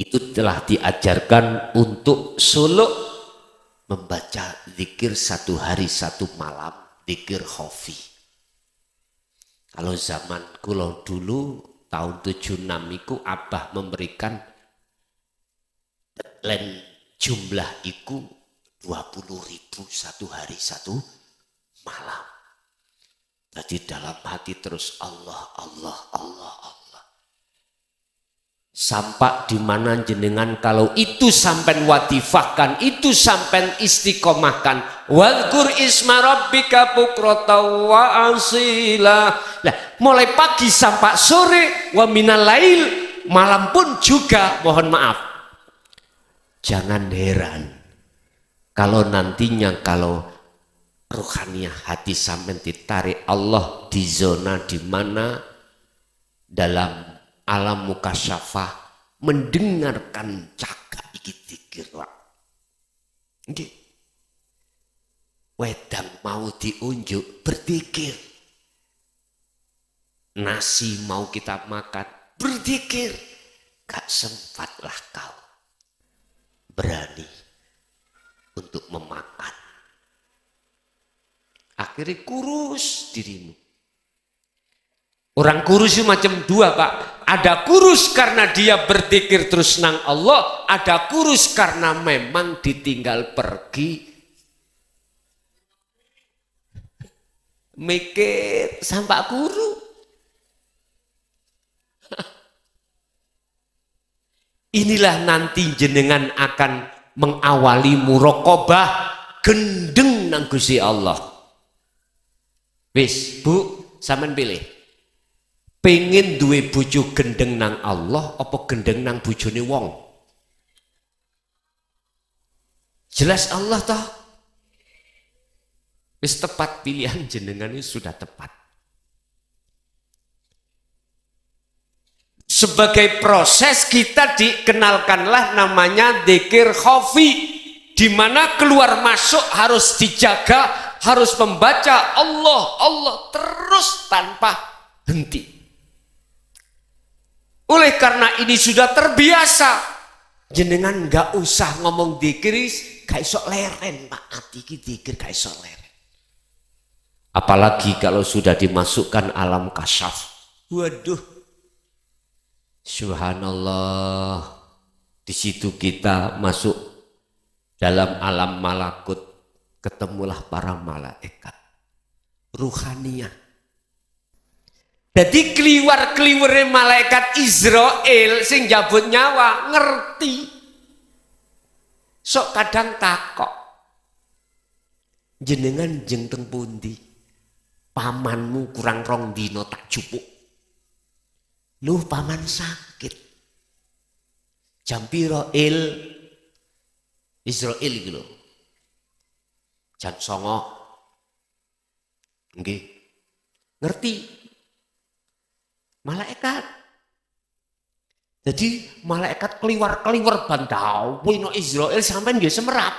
Speaker 2: itu telah diajarkan untuk suluk membaca zikir 1 hari 1 malam, zikir khafi. Kalau zaman kula dulu tahun 76 itu Abah memberikan deadline jumlah itu 20.000 1 hari 1 malam. Jadi dalam hati terus Allah, Allah, Allah, Allah. Sampai di mana jenengan kalau itu sampai watifahkan, itu sampai istiqomahkan. Wadhkur isma rabbika bukrata wa asila. Nah, mulai pagi sampai sore, wa minal lail, malam pun juga, mohon maaf. Jangan heran kalau nantinya kalau ruhaniah hati sampai ditarik Allah di zona di mana dalam alam mukasyafah mendengarkan cagak iki zikir. wedang mau diunjuk berzikir. Nasi mau kita makan berzikir. Gak sempatlah kau berani untuk memakan. Akhirnya kurus dirimu. Orang kurus itu macam dua, Pak. Ada kurus karena dia berzikir terus nang Allah, ada kurus karena memang ditinggal pergi. Mikir sampai guru. Inilah nanti jenengan akan mengawali muraqabah gendeng nang Gusti Allah. Wis, Bu, sampean pilih. Pengen duwe bojo gendeng nang Allah apa gendeng nang bojone wong? Jelas Allah toh. Wis tepat pilihan jenengan ini sudah tepat. Sebagai proses kita dikenalkanlah namanya dzikir khafi, di mana keluar masuk harus dijaga, harus membaca Allah Allah terus tanpa henti. Oleh karena ini sudah terbiasa, jenengan nggak usah ngomong dzikir, gak iso leren Pak, ati iki dzikir gak iso leren. Apalagi kalau sudah dimasukkan alam kasyaf. Waduh, subhanallah, di situ kita masuk dalam alam malakut, ketemulah para malaikat ruhaniyah. Jadi kliwar-kliwere malaikat Israel sing jabut nyawa ngerti. Sok kadang takok, jenengan jeng teng pundi? Pamanmu kurang rong dino tak jupuk. Lu paman sakit. Jam piro Israel iki lho. Jam 09.00. Nggih. Ngerti? Malaikat. Jadi malaikat keliwar-keliwar bandau no Israel sampai nggih semerap.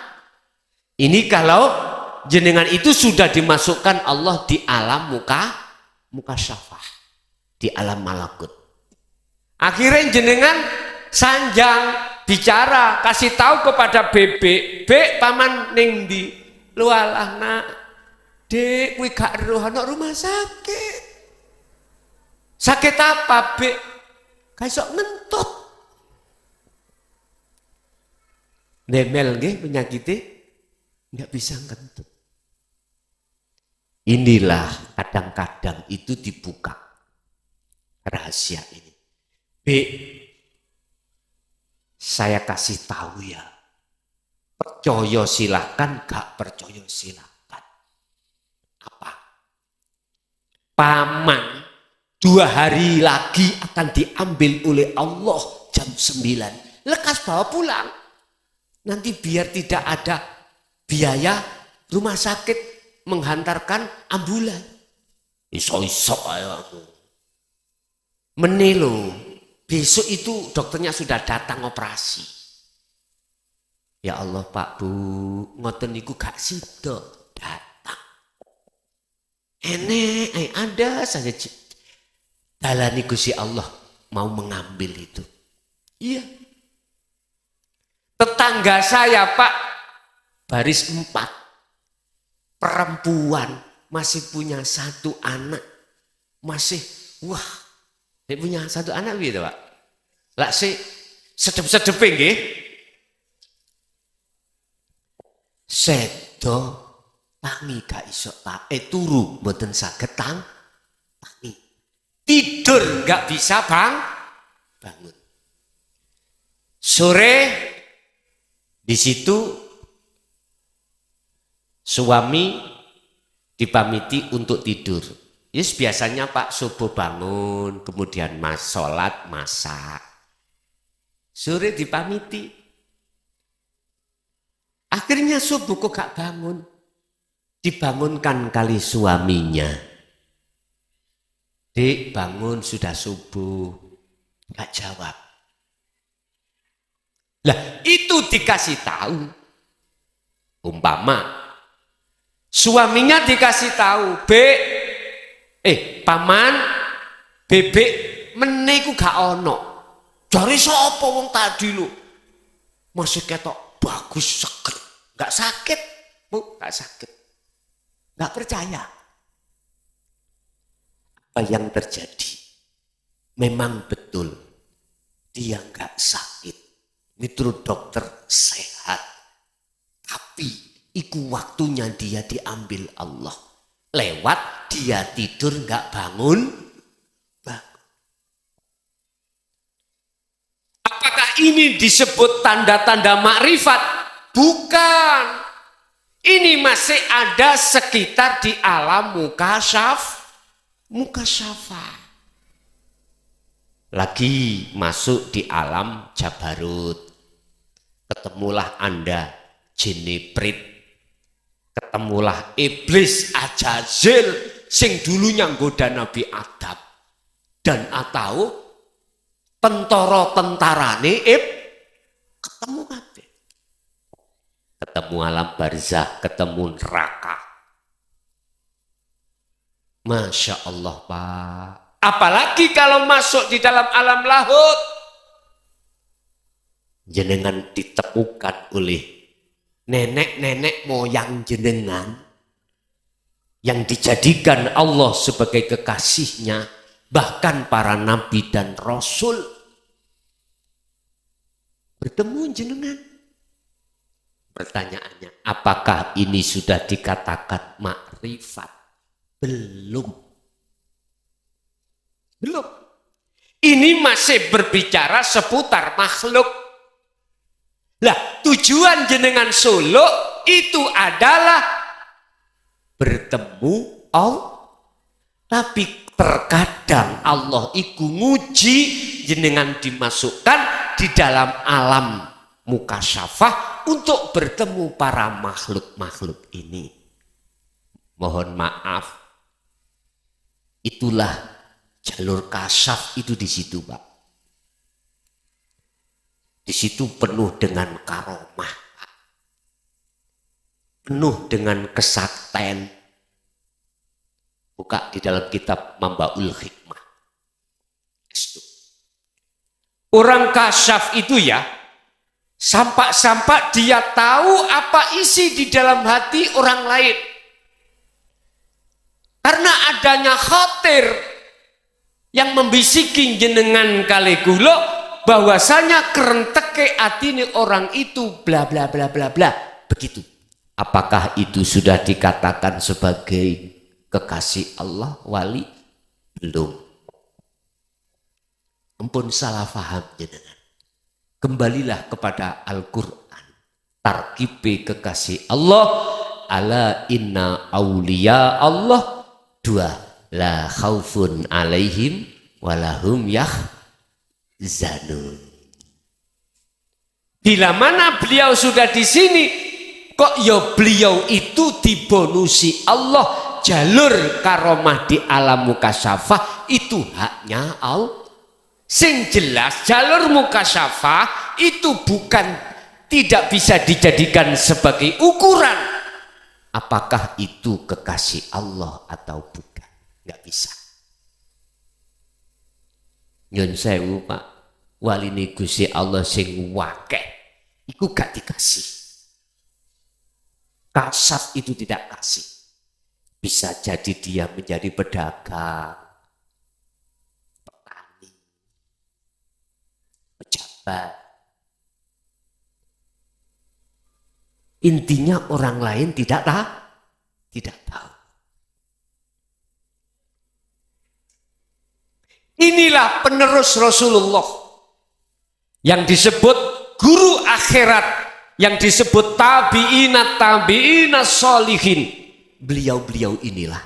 Speaker 2: Ini kalau jenengan itu sudah dimasukkan Allah di alam muka syafah, di alam malakut. Akhirnya jenengan sanjang bicara, kasih tahu kepada bebek, "Bek, paman ning ndi?" Lu alah nak, Dek, kuwi gak eruh ana rumah sakit. Sakit apa, Bek? Gak iso ngentut. Demel nggih penyakitnya nggak bisa ngentut. Inilah kadang-kadang itu dibuka rahasia ini. Bek, saya kasih tahu ya. Percaya silakan, gak percaya silakan. Apa? Paman 2 hari lagi akan diambil oleh Allah jam 9. Lekas bawa pulang. Nanti biar tidak ada biaya rumah sakit menghantarkan ambulan. Iso-iso ayo. Menelo. Besok itu dokternya sudah datang operasi. Ya Allah Pak Bu, ngoten niku gak sida datang. Enek ada saja dalani Gusti Allah mau mengambil itu. Iya. Tetangga saya Pak, baris 4, perempuan, masih punya 1 anak, masih wah, dia punya 1 anak gitu Pak. Lah sih sedep-sedep nggih. Sedo tangi gak iso turu mboten saged tangi. Tidur gak bisa bangun. Sore di situ suami dipamiti untuk tidur. Yes, biasanya Pak subuh bangun, kemudian sholat, masak. Sore dipamiti. Akhirnya subuh kok gak bangun. Dibangunkan kali suaminya. Dek, bangun sudah subuh. Gak jawab. Lah itu dikasih tahu. Umpama Suaminya dikasih tahu, paman, bebek meneh ku gak ono. Jare sapa wong tadi lho? Masih ketok bagus seger. Gak sakit, Bu, gak sakit. Gak percaya. Apa yang terjadi? Memang betul dia gak sakit. Menurut dokter sehat. Tapi iku waktunya dia diambil Allah. Lewat dia tidur gak bangun. Apakah ini disebut tanda-tanda makrifat? Bukan. Ini masih ada sekitar di alam mukasyafah. Lagi masuk di alam jabarut. Ketemulah Anda Jeneprit. Ketemulah iblis Ajazil sing dulunya nggoda Nabi Adam. Dan atau tentara-tentarane ketemu kabeh. Ketemu alam barzah, ketemu neraka. Masya Allah, Pak. Apalagi kalau masuk di dalam alam lahut. Jenengan ditemukan oleh nenek-nenek moyang jenengan yang dijadikan Allah sebagai kekasihnya, bahkan para nabi dan rasul bertemu jenengan. Pertanyaannya, apakah ini sudah dikatakan makrifat? Belum. Ini masih berbicara seputar makhluk. Lah, tujuan jenengan Solo itu adalah bertemu Allah. Tapi terkadang Allah iku nguji jenengan dimasukkan di dalam alam mukasyafah untuk bertemu para makhluk-makhluk ini. Mohon maaf, itulah jalur kasyaf itu di situ, Pak. Di situ penuh dengan karomah, Pak. Penuh dengan kesaktian. Buka di dalam kitab Mambaul Hikmah. Orang kasyaf itu ya, sampak-sampak dia tahu apa isi di dalam hati orang lain. Karena adanya khatir yang membisiki jenengan kali kula bahwasanya kerenteke atine orang itu bla bla bla bla bla. Begitu. Apakah itu sudah dikatakan sebagai kekasih Allah, wali? Belum. Ampun salah faham jenengan. Kembalilah kepada Al-Quran. Tarkibe kekasih Allah. Ala inna awliya Allah. Dua. La khaufun alaihim walahum yahzanun. Bila mana beliau sudah di sini, kok ya beliau itu dibonusi Allah. Jalur karomah di alam mukasyafah itu haknya Allah. Sing jelas jalur mukasyafah itu bukan, tidak bisa dijadikan sebagai ukuran apakah itu kekasih Allah atau bukan. Nggak bisa. Nyun sewu, Pak, wali ini Gusti Allah sing wakeh iku gak dikasih. Kasaf itu tidak kasih. Bisa jadi dia menjadi pedagang, petani, pejabat. Intinya orang lain tidak tahu. Inilah penerus Rasulullah yang disebut guru akhirat, yang disebut tabi'ina sholihin. Beliau-beliau inilah.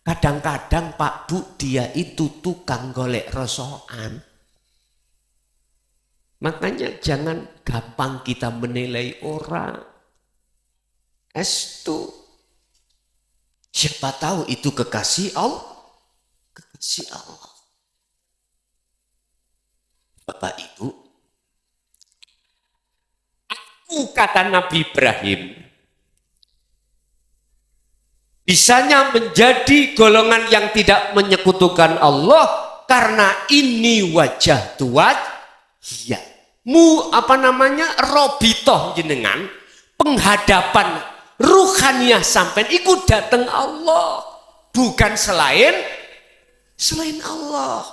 Speaker 2: Kadang-kadang Pak Bu, dia itu tukang golek rosokan. Makanya jangan gampang kita menilai orang. Estu. Siapa tahu itu kekasih Allah. Kekasih Allah. Bapak Ibu, aku kata Nabi Ibrahim, bisanya menjadi golongan yang tidak menyekutukan Allah karena ini wajah tuat ya robitoh jenengan penghadapan ruhaniyah sampai ikut datang Allah bukan selain Allah.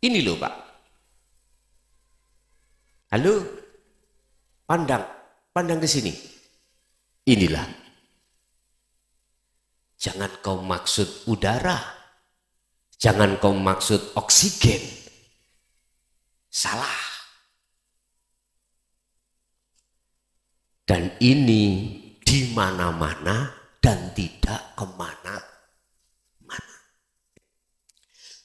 Speaker 2: Ini loh Pak. Halo, pandang ke sini. Inilah. Jangan kau maksud udara, jangan kau maksud oksigen. Salah. Dan ini di mana-mana dan tidak kemana-mana.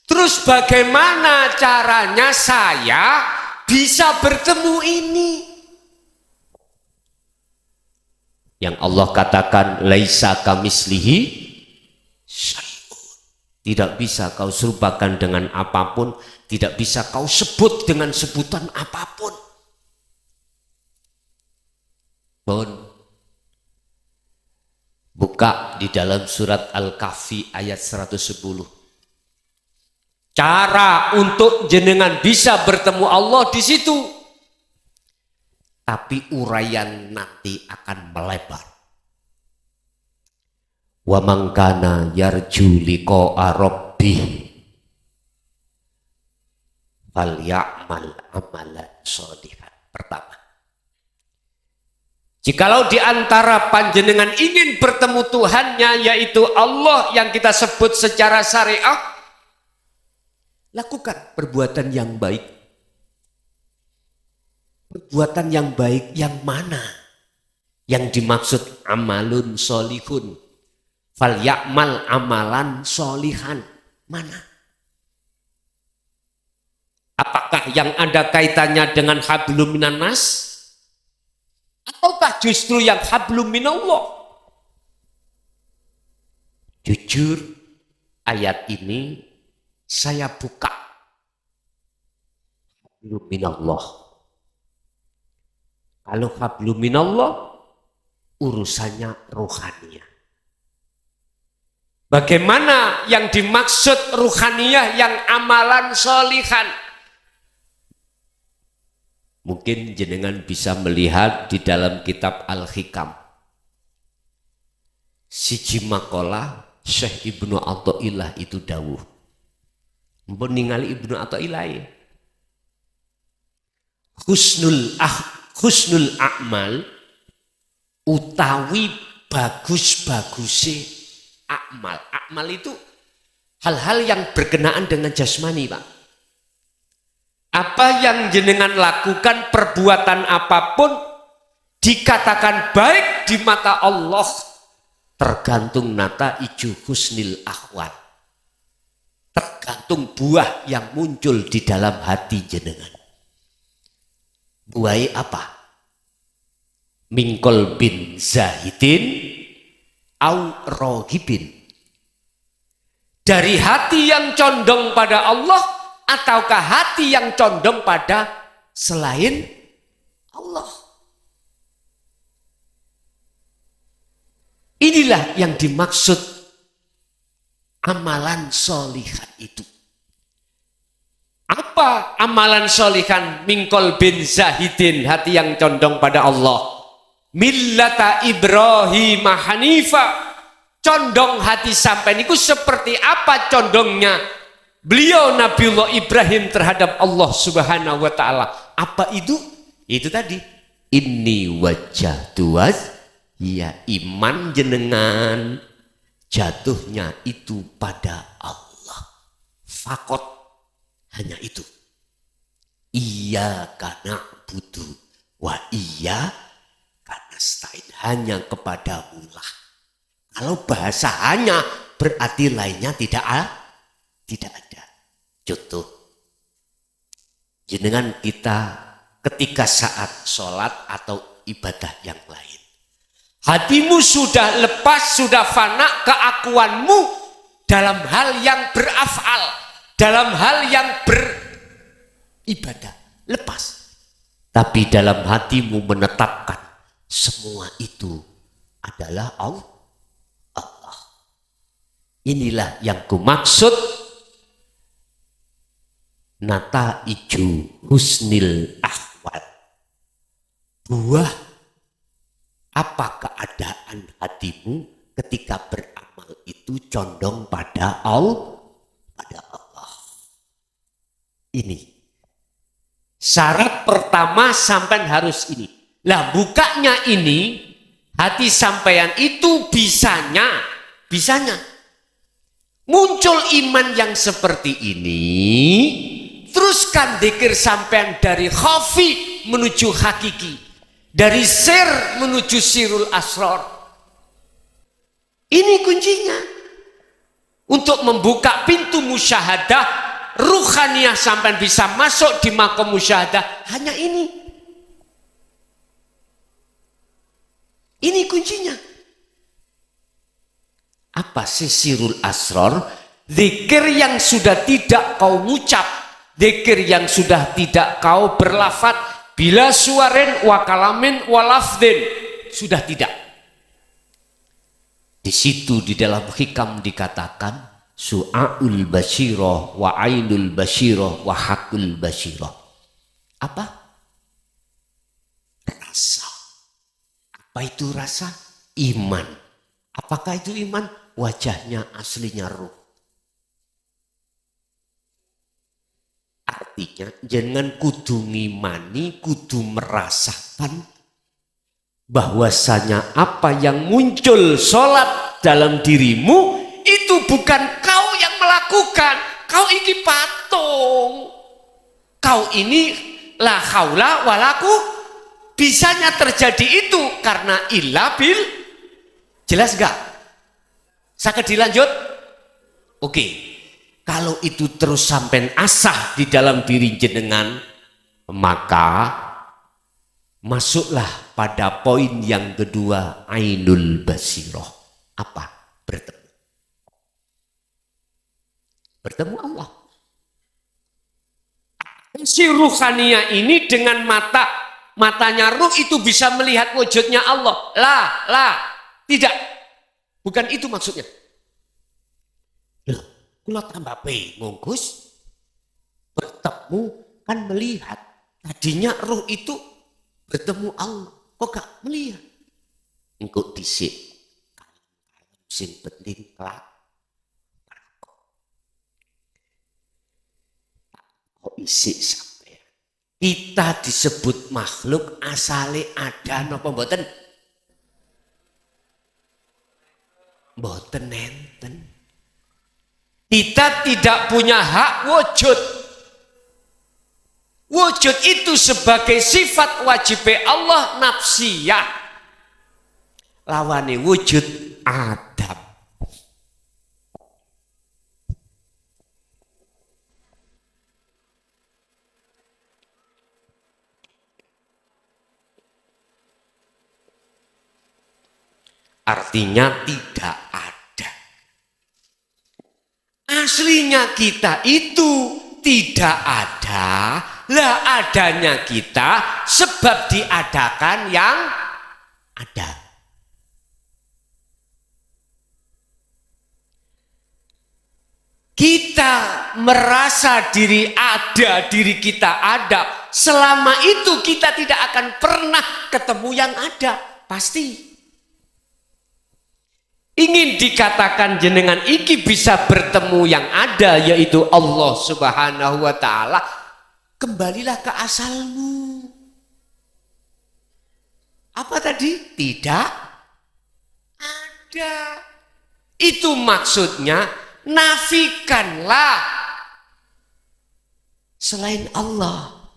Speaker 2: Terus bagaimana caranya saya bisa bertemu ini? Yang Allah katakan laisa kamislihi syai'un. Tidak bisa kau serupakan dengan apapun, tidak bisa kau sebut dengan sebutan apapun. Mohon buka di dalam surat Al-Kahfi ayat 110. Cara untuk jenengan bisa bertemu Allah di situ. Tapi uraian nanti akan melebar. Wa man kana yarju liqa'a rabbih falyamal amalan sholihan. Pertama, jikalau di antara panjenengan ingin bertemu Tuhannya, yaitu Allah yang kita sebut secara syariah, lakukan perbuatan yang baik. Perbuatan yang baik yang mana? Yang dimaksud amalun solihun. Fal ya'mal amalan solihan. Mana? Apakah yang ada kaitannya dengan hablum minan nas? Ataukah justru yang hablum minallah? Jujur, ayat ini saya buka. Hablum minallah. Kalau hablum minallah, urusannya ruhaniyah. Bagaimana yang dimaksud ruhaniyah yang amalan solihan? Mungkin jenengan bisa melihat di dalam kitab Al-Hikam. Siji makalah Syekh Ibnu Athaillah itu dawuh. Mpun ningali Ibnu Athaillah. Husnul a'mal utawi bagus-bagusnya a'mal. A'mal itu hal-hal yang berkenaan dengan jasmani, Pak. Apa yang jenengan lakukan, perbuatan apapun dikatakan baik di mata Allah, tergantung nata iju husnil ahwal. Tergantung buah yang muncul di dalam hati jenengan. Buai apa? Mingkol bin zahidin au rohibin. Dari hati yang condong pada Allah ataukah hati yang condong pada selain Allah? Inilah yang dimaksud amalan solihan itu. Apa amalan solihan? Mingkol bin zahidin, hati yang condong pada Allah. Millata Ibrahim Hanifa, condong hati sampai niku seperti apa condongnya beliau Nabiullah Ibrahim terhadap Allah Subhanahu wa taala. Apa itu? Itu tadi. Inni wajjahtu ya iman jenengan jatuhnya itu pada Allah. Fakot. Hanya itu. Iya karena butuh wa iya karena stain, hanya kepadamu lah. Kalau bahasa hanya berarti lainnya tidak ada. Contoh, jenengan kita ketika saat sholat atau ibadah yang lain, hatimu sudah lepas, sudah fana keakuanmu dalam hal yang berafal, dalam hal yang beribadah, lepas. Tapi dalam hatimu menetapkan semua itu adalah Allah. Inilah yang kumaksud nataiju husnil ahwal. Buah apa keadaan hatimu ketika beramal itu condong pada Allah. Ini syarat pertama, sampean harus ini. Lah bukanya ini, hati sampean itu bisanya muncul iman yang seperti ini. Teruskan dzikir sampean dari khafi menuju hakiki, dari sir menuju sirul asrar. Ini kuncinya untuk membuka pintu musyahadah ruhaniyah, sampean bisa masuk di makom musyahadah. Hanya ini kuncinya. Apa sih sirul asrar? Zikir yang sudah tidak kau ucap, zikir yang sudah tidak kau berlafat, bila suarin wa kalamin wa lafdin, sudah tidak. Di situ di dalam hikam dikatakan su'aul basyirah wa ainul basyirah wa hakul basyirah. Apa? Rasa. Apa itu rasa? Iman. Apakah itu iman? Wajahnya aslinya ruh. Artinya jangan kudu ngimani, kudu merasakan bahwasanya apa yang muncul sholat dalam dirimu itu bukan kau yang melakukan. Kau ini patung. Kau ini la haula walaku. Bisanya terjadi itu karena illa bil. Jelas gak? Sakit dilanjut? Oke. Kalau itu terus sampai asah di dalam diri jenengan, maka masuklah pada poin yang kedua, ainul basirah. Apa? Bertemu Allah. Si ruhaniyah ini dengan matanya ruh itu bisa melihat wujudnya Allah. Tidak. Bukan itu maksudnya. Loh, kula tambah bingung, Gus. Bertemu kan melihat. Tadinya ruh itu bertemu Allah. Kok gak melihat? Engkau disik. Sing penting kelak. Kok isik sampai. Kita disebut makhluk asale ada napa mboten? Mboten enten. Kita tidak punya hak wujud. Wujud itu sebagai sifat wajib Allah nafsiyah. Lawane wujud adab. Artinya tidak ada. Aslinya kita itu tidak ada. Lah adanya kita sebab diadakan yang ada. Kita merasa diri ada, diri kita ada. Selama itu kita tidak akan pernah ketemu yang ada. Pasti. Ingin dikatakan jenengan iki bisa bertemu yang ada, yaitu Allah Subhanahu wa ta'ala, kembalilah ke asalmu. Apa tadi? Tidak ada. Itu maksudnya nafikanlah selain Allah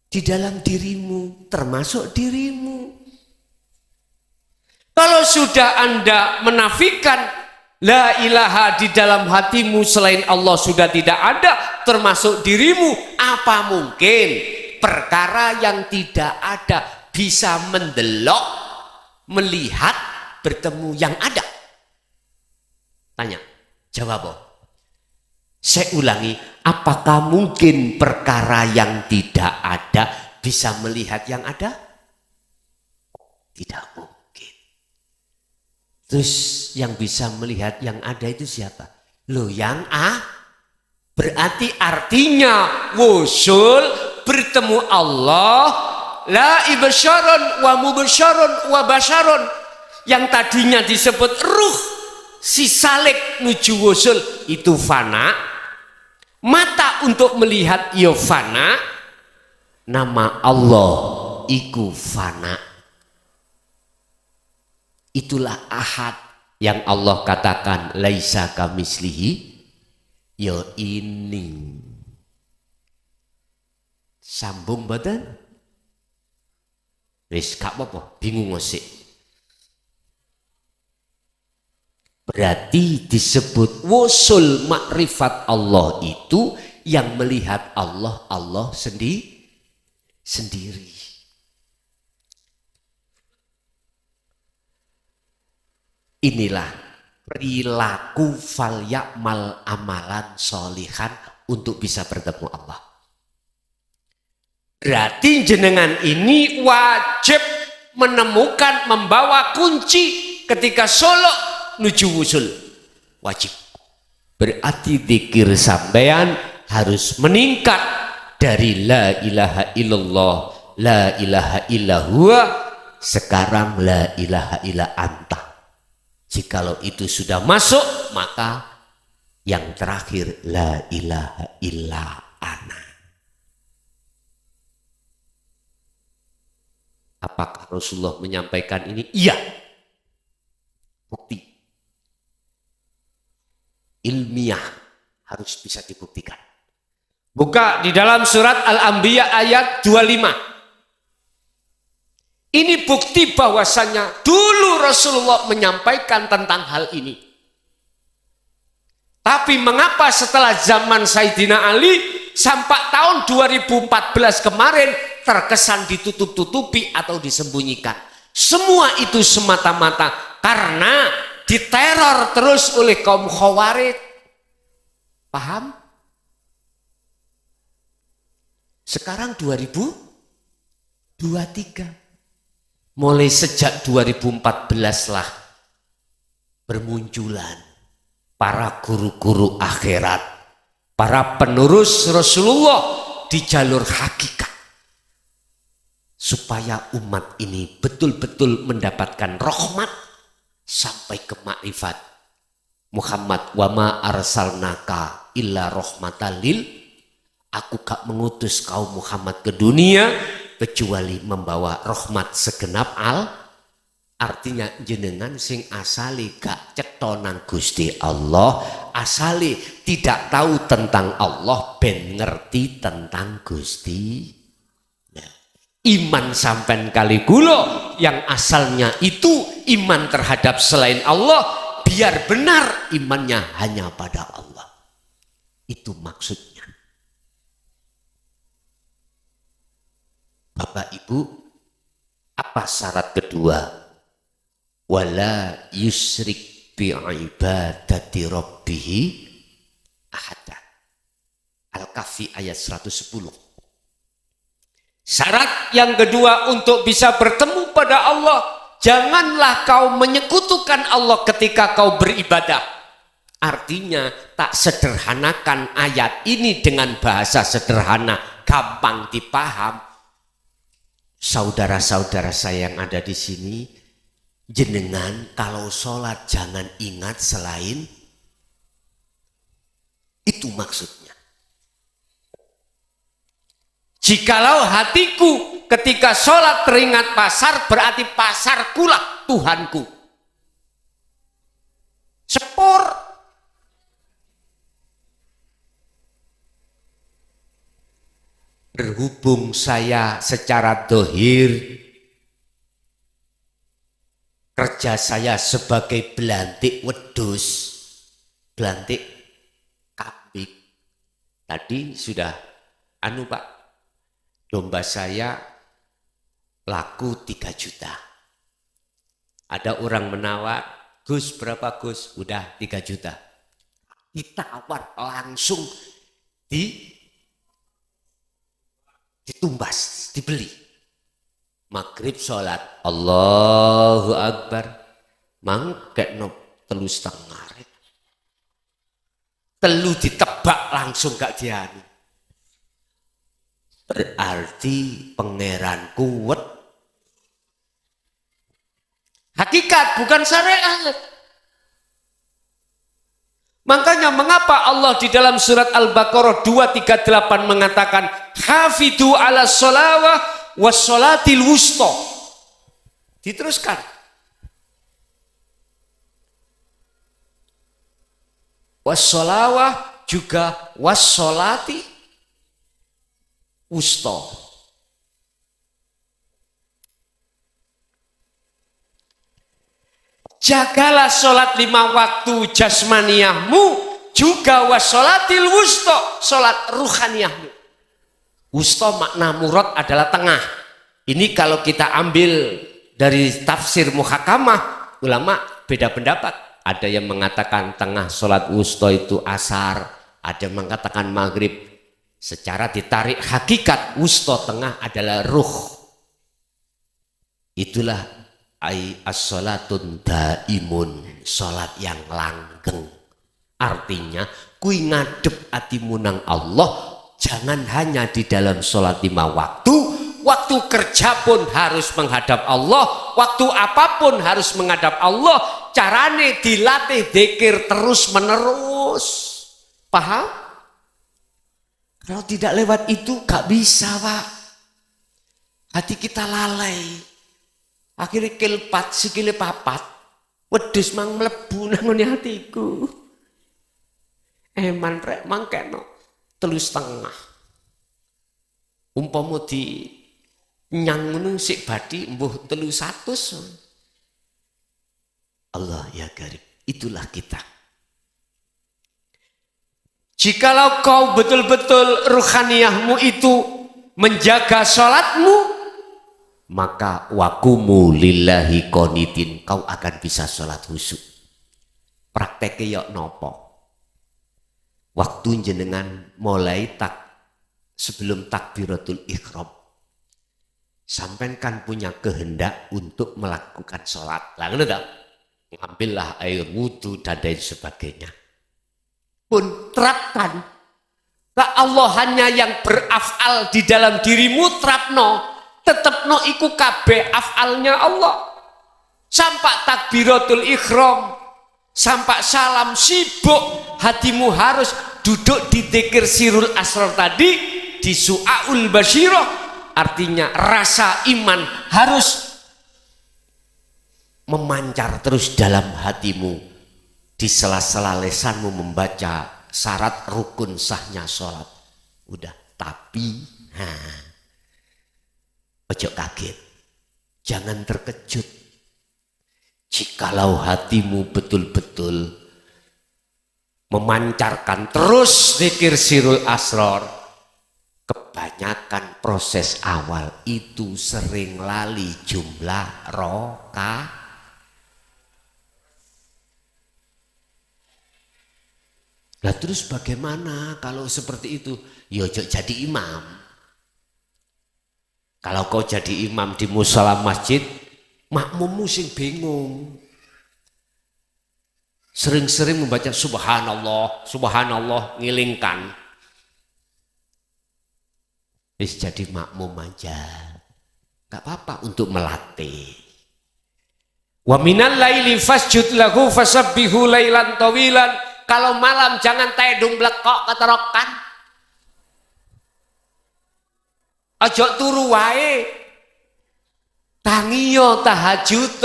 Speaker 2: di dalam dirimu, termasuk dirimu. Kalau sudah Anda menafikan la ilaha di dalam hatimu selain Allah sudah tidak ada, termasuk dirimu, apa mungkin perkara yang tidak ada bisa mendelok, melihat, bertemu yang ada? Tanya, jawab. Saya ulangi, apakah mungkin perkara yang tidak ada bisa melihat yang ada? Tidak mungkin. Terus yang bisa melihat yang ada itu siapa? Loh yang berarti artinya wusul bertemu Allah la ibsyarun wa mubasyarun wa basyarun, yang tadinya disebut ruh si salik nuju wusul itu fana, mata untuk melihat yo fana, nama Allah iku fana. Itulah ahad yang Allah katakan laisa kamislihi yo ini. Sambung badan wis gak apa-apa, bingung ngosik. Berarti disebut wusul makrifat Allah itu yang melihat Allah sendiri. Inilah perilaku fal ya'mal amalan sholihan untuk bisa bertemu Allah. Berarti jenengan ini wajib menemukan, membawa kunci ketika solok nuju wusul. Wajib. Berarti dzikir sampean harus meningkat dari la ilaha illallah, la ilaha illallah, sekarang la ilaha illa anta. Jikalau itu sudah masuk, maka yang terakhir la ilaha illa ana. Apakah Rasulullah menyampaikan ini? Iya. Bukti ilmiah harus bisa dibuktikan. Buka di dalam surat Al-Anbiya ayat 25. Ini bukti bahwasannya dulu Rasulullah menyampaikan tentang hal ini. Tapi mengapa setelah zaman Sayyidina Ali sampai tahun 2014 kemarin terkesan ditutup-tutupi atau disembunyikan? Semua itu semata-mata karena diteror terus oleh kaum Khawarij. Paham? Sekarang 2023. Mulai sejak 2014 lah bermunculan para guru-guru akhirat, para penerus Rasulullah di jalur hakikat, supaya umat ini betul-betul mendapatkan rahmat sampai ke makrifat. Muhammad wa ma arsalnaka illa rahmatan lil, aku gak mengutus kaum Muhammad ke dunia kecuali membawa rahmat segenap artinya jenengan sing asali gak cetonan Gusti Allah, asali tidak tahu tentang Allah ben ngerti tentang Gusti. Nah, iman sampean kali gulo yang asalnya itu iman terhadap selain Allah, biar benar imannya hanya pada Allah. Itu maksudnya. Bapak Ibu, apa syarat kedua? Wala yusrik bi ibadati rabbih ahada. Al-Kahfi ayat 110. Syarat yang kedua untuk bisa bertemu pada Allah, janganlah kau menyekutukan Allah ketika kau beribadah. Artinya tak sederhanakan ayat ini dengan bahasa sederhana, gampang dipaham. Saudara-saudara saya yang ada di sini, jenengan kalau sholat jangan ingat selain itu maksudnya. Jikalau hatiku ketika sholat teringat pasar, berarti pasarkulah Tuhanku. Sepur. Berhubung saya secara dohir, kerja saya sebagai belantik wedus, belantik kambing. Tadi sudah Pak, domba saya laku 3 juta. Ada orang menawar, Gus berapa Gus? Udah 3 juta. Ditawar langsung ditumbas, dibeli. Maghrib sholat, Allahu Akbar. mangkekno 3,5. Telu ditebak langsung gak dianu. Berarti pangeran kuat. Hakikat bukan syariat. Makanya mengapa Allah di dalam surat Al-Baqarah 238 mengatakan hafidhu ala sholawah was sholatil wusta. Diteruskan. Was sholawah juga was sholati wusta. Jagalah sholat 5 waktu jasmaniyahmu juga wassolatil wusta, sholat ruhaniyahmu. Wusta makna murad adalah tengah. Ini kalau kita ambil dari tafsir muhakamah, ulama beda pendapat. Ada yang mengatakan tengah sholat wusta itu asar, ada yang mengatakan maghrib. Secara ditarik hakikat wusta tengah adalah ruh. Itulah as-sholatun daimun, sholat yang langgeng. Artinya kui ngadep hatimu nang Allah, jangan hanya di dalam sholat 5 waktu. Waktu kerja pun harus menghadap Allah, waktu apapun harus menghadap Allah. Carane dilatih dzikir terus menerus. Paham? Kalau tidak lewat itu gak bisa, Pak. Hati kita lalai. Akhirnya kilpat sikile papat, wedhus mang mlebu nang hatiku. Eman rek mangkeno 3,5. Umpama di nyang ngono sik bathi mbuh 300. Allah ya garib, itulah kita. Jikalau kau betul-betul ruhaniyahmu itu menjaga sholatmu, maka wakumu lillahi qonitin, kau akan bisa sholat khusyuk. Prakteknya ya nopo? Waktu jenengan mulai sebelum takbiratul ihram, sampai kan punya kehendak untuk melakukan sholat. Lah ngono tak? Ngambillah air wudhu dan lain sebagainya. Pun terapkan. Lah Allah hanya yang berafal di dalam dirimu, terapno. Tetep no iku kabeh afalnya Allah. Sampai takbiratul ihram, sampai salam sibuk, hatimu harus duduk di dzikir sirul asrar tadi, di su'aul basyirah. Artinya rasa iman harus memancar terus dalam hatimu. Di sela-sela lesanmu membaca syarat rukun sahnya sholat. Udah, tapi ojo kaget, jangan terkejut. Jikalau hatimu betul-betul memancarkan terus zikir sirul asrar, kebanyakan proses awal itu sering lali jumlah rokaat. Lah terus bagaimana kalau seperti itu? Ya ojo jadi imam. Kalau kau jadi imam di musala masjid, makmummu sing bingung. Sering-sering membaca subhanallah, subhanallah, ngilingkan. Wis jadi makmum aja. Gak apa-apa untuk melatih. Wa minal laili fasjud lahu fasabbihu lailan tawilan. Kalau malam jangan tedung blekok keterokan. Aja turu wae. Tangiyo tahajud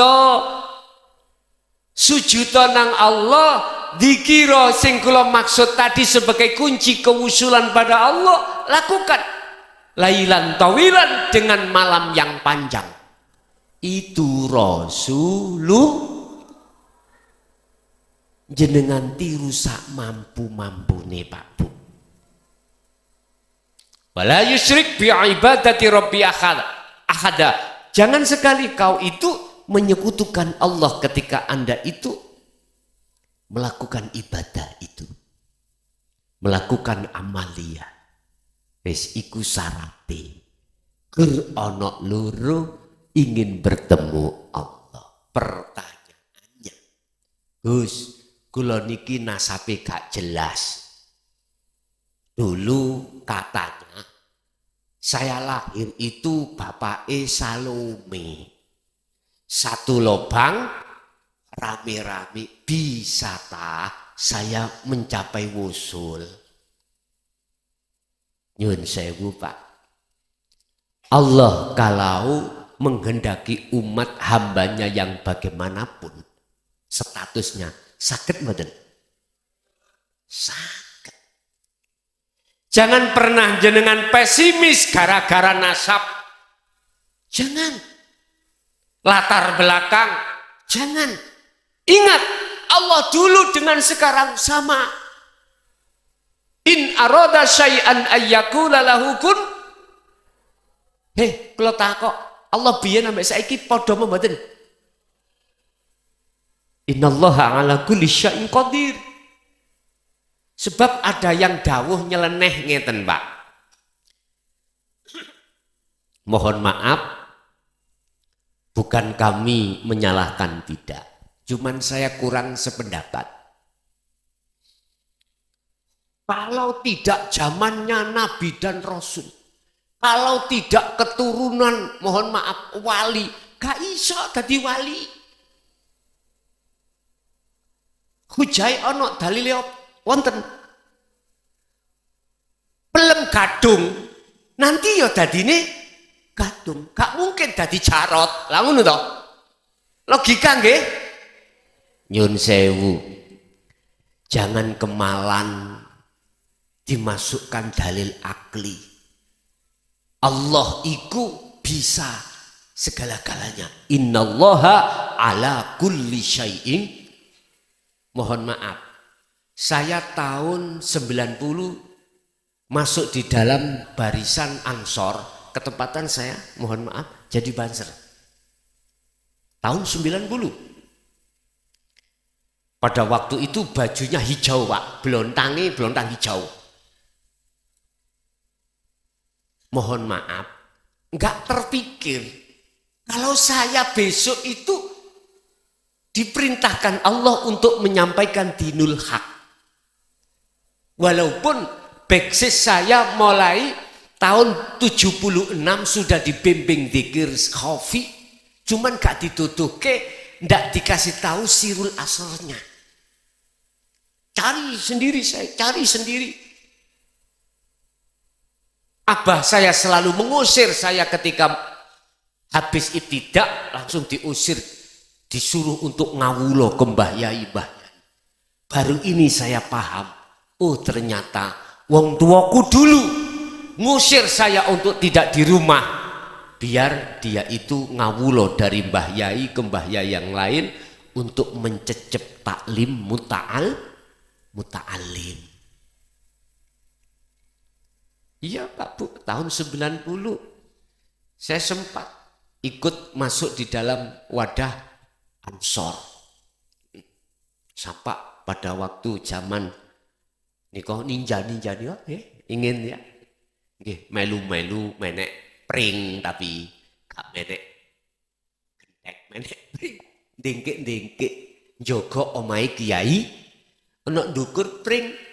Speaker 2: sujud nang Allah, dikira sing kula maksud tadi sebagai kunci kewusulan pada Allah, lakukan lailan tawilan dengan malam yang panjang. Itu Rasulullah. Jenengan tiru sak mampu-mampune Pak Bu. Wala yusyrik bi ibadati rabbi ahada. Jangan sekali kau itu menyekutukan Allah ketika Anda itu melakukan ibadah itu. Melakukan amalia. Wis iku syarate. Gur ana loro ingin bertemu Allah. Pertanyaannya, Gus, kula niki nasabe gak jelas. Dulu katanya saya lahir itu bapake Salome. Satu lobang rame-rame bisa tak saya mencapai wusul. Nyun sewu Pak. Allah kalau menghendaki umat hambanya yang bagaimanapun statusnya, sakit mboten? Sakit. Jangan pernah jenengan pesimis gara-gara nasab. Jangan. Latar belakang. Jangan. Ingat, Allah dulu dengan sekarang sama. In arada syai'an ayyakula lahu kun. Kula takok, Allah biyen sampai saiki padha mboten? Innallaha ala kulli syai'in qadir. Sebab ada yang dawuh nyeleneh ngeten, Pak. Mohon maaf, bukan kami menyalahkan, tidak. Cuman saya kurang sependapat. Kalau tidak zamannya Nabi dan Rasul, kalau tidak keturunan, mohon maaf, wali, gak iso dadi wali. Hujai ono dalile wonten. Pelem gadung, nanti ya dadine gadung, gak mungkin dadi jarot. Lah ngono to. Logika nggih. Nyun sewu. Jangan kemalan dimasukkan dalil akli. Allah iku bisa segala-galanya. Innallaha ala kulli syai'in. Mohon maaf, saya tahun 90 masuk di dalam barisan Ansor, ketempatan saya, mohon maaf, jadi banser. Tahun 90. Pada waktu itu bajunya hijau, Pak, belontang hijau. Mohon maaf, enggak terpikir kalau saya besok itu diperintahkan Allah untuk menyampaikan dinul haq. Walaupun backsis saya mulai tahun 76 sudah dibimbing dzikir khafi, cuman gak dituduhke, ndak dikasih tahu sirul asrarnya. Cari sendiri saya, cari sendiri. Abah saya selalu mengusir saya ketika habis ibtidak, langsung diusir, disuruh untuk ngawulo ke Mbah Yai. Baru ini saya paham, oh ternyata wong tuaku dulu ngusir saya untuk tidak di rumah, biar dia itu ngawulo dari Mbah Yai ke Mbah Yai yang lain untuk mencecep taklim muta'alim. Iya Pak Bu, tahun 90 saya sempat ikut masuk di dalam wadah Ansor. Sampai pada waktu zaman niko ninja ingin ya, melu menek pring tapi gak menek pring, dengkek jogo omai kiai, ana ndukur pring.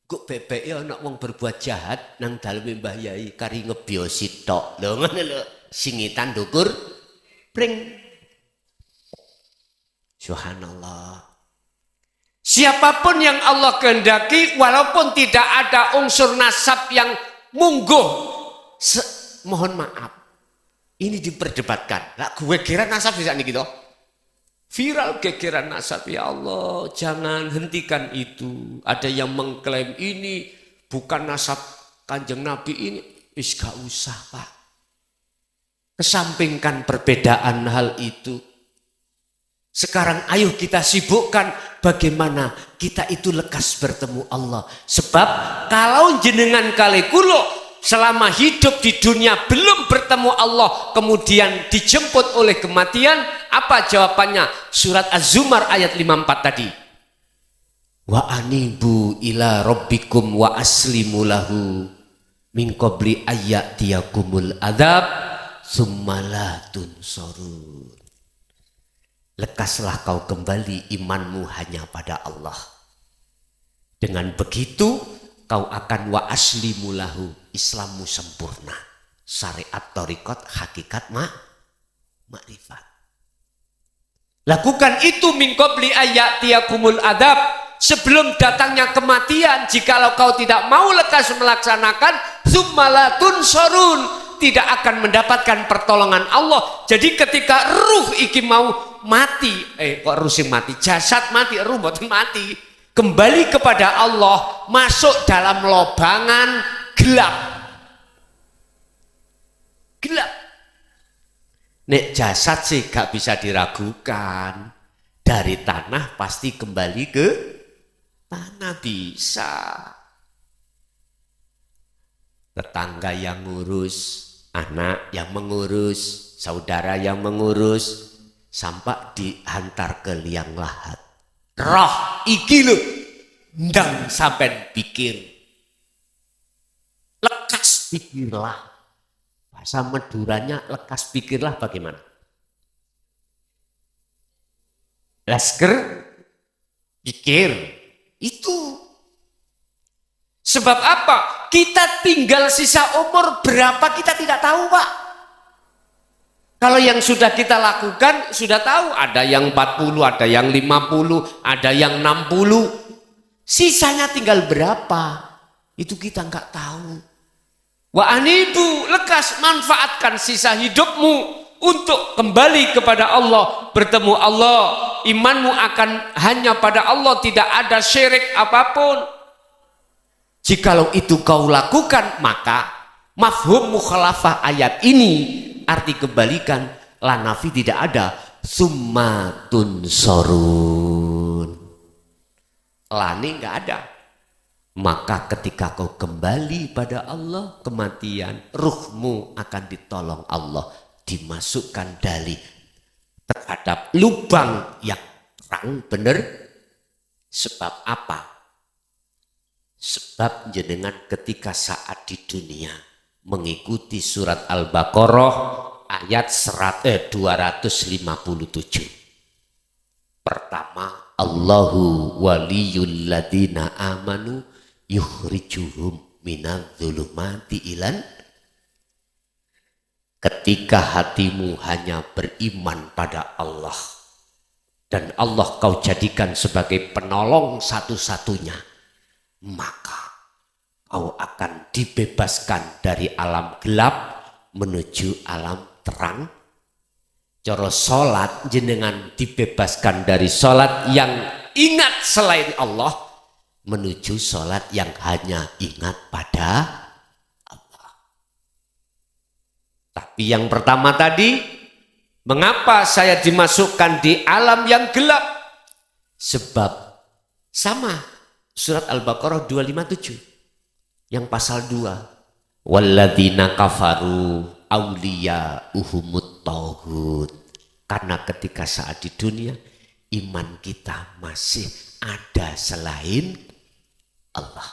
Speaker 2: Kok bebek ya anak wong berbuat jahat nang daleme Mbah Yai kari ngebiosi tok. Lho ngono lho, singitan ndukur pring. Subhanallah. Siapapun yang Allah kehendaki, walaupun tidak ada unsur nasab yang mungguh, mohon maaf, ini diperdebatkan. Lah gue kira nasab bisa nih gitu. Viral gegeran nasab, ya Allah, jangan hentikan itu. Ada yang mengklaim ini bukan nasab Kanjeng Nabi ini, gak usah Pak. Kesampingkan perbedaan hal itu. Sekarang ayo kita sibukkan bagaimana kita itu lekas bertemu Allah. Sebab kalau jenengan kali kulo selama hidup di dunia belum bertemu Allah, kemudian dijemput oleh kematian, apa jawabannya? Surat Az-Zumar ayat 54 tadi. Wa anibu ila rabbikum wa aslimu lahu min qabli ayyatiyakumul adzab tsumma la tunsurun. lekaslah kau kembali imanmu hanya pada Allah. Dengan begitu kau akan wa aslimu lahu, Islammu sempurna. Syariat thariqat hakikat makrifat. Lakukan itu min qabli ayyatiyakumul adab, sebelum datangnya kematian. Jikalau kau tidak mau lekas melaksanakan, tsumma la tunsarun, tidak akan mendapatkan pertolongan Allah. Jadi ketika ruh iki mau mati, kok ruh sing mati, jasad mati, ruh mboten mati, kembali kepada Allah, masuk dalam lobangan gelap. Gelap. Nek jasad sih gak bisa diragukan, dari tanah pasti kembali ke tanah bisa. Tetangga yang ngurus, anak yang mengurus, saudara yang mengurus, sampai dihantar ke liang lahat. Roh iki lho ndang sampean pikir. Lekas pikirlah. Bahasa Maduranya lekas pikirlah bagaimana? Lasker pikir itu. Sebab apa? Kita tinggal sisa umur berapa kita tidak tahu, Pak. Kalau yang sudah kita lakukan sudah tahu, ada yang 40, ada yang 50, ada yang 60. Sisanya tinggal berapa? Itu kita nggak tahu. Wa anibu, lekas manfaatkan sisa hidupmu untuk kembali kepada Allah, bertemu Allah. Imanmu akan hanya pada Allah, tidak ada syirik apapun. Jikalau itu kau lakukan, maka mafhum mukhalafah ayat ini, arti kebalikan, la nafi tidak ada, summa tunsorun. Lani nggak ada. Maka ketika kau kembali pada Allah, kematian, ruhmu akan ditolong Allah, dimasukkan dari terhadap lubang yang terang benar. Sebab apa? Sebab jenengan ketika saat di dunia mengikuti surat Al-Baqarah ayat 257. Pertama, Allahu waliyul ladina amanu yukhrijuhum minadh-dhulumati ilan. Ketika hatimu hanya beriman pada Allah dan Allah kau jadikan sebagai penolong satu-satunya, maka kau akan dibebaskan dari alam gelap menuju alam terang. Cara salat jenengan dibebaskan dari salat yang ingat selain Allah menuju salat yang hanya ingat pada Allah. Tapi yang pertama tadi, mengapa saya dimasukkan di alam yang gelap? Sebab sama surat Al-Baqarah 257 yang pasal 2. Walladzina kafaru awliya'uhumut tauhid. Karena ketika saat di dunia iman kita masih ada selain Allah.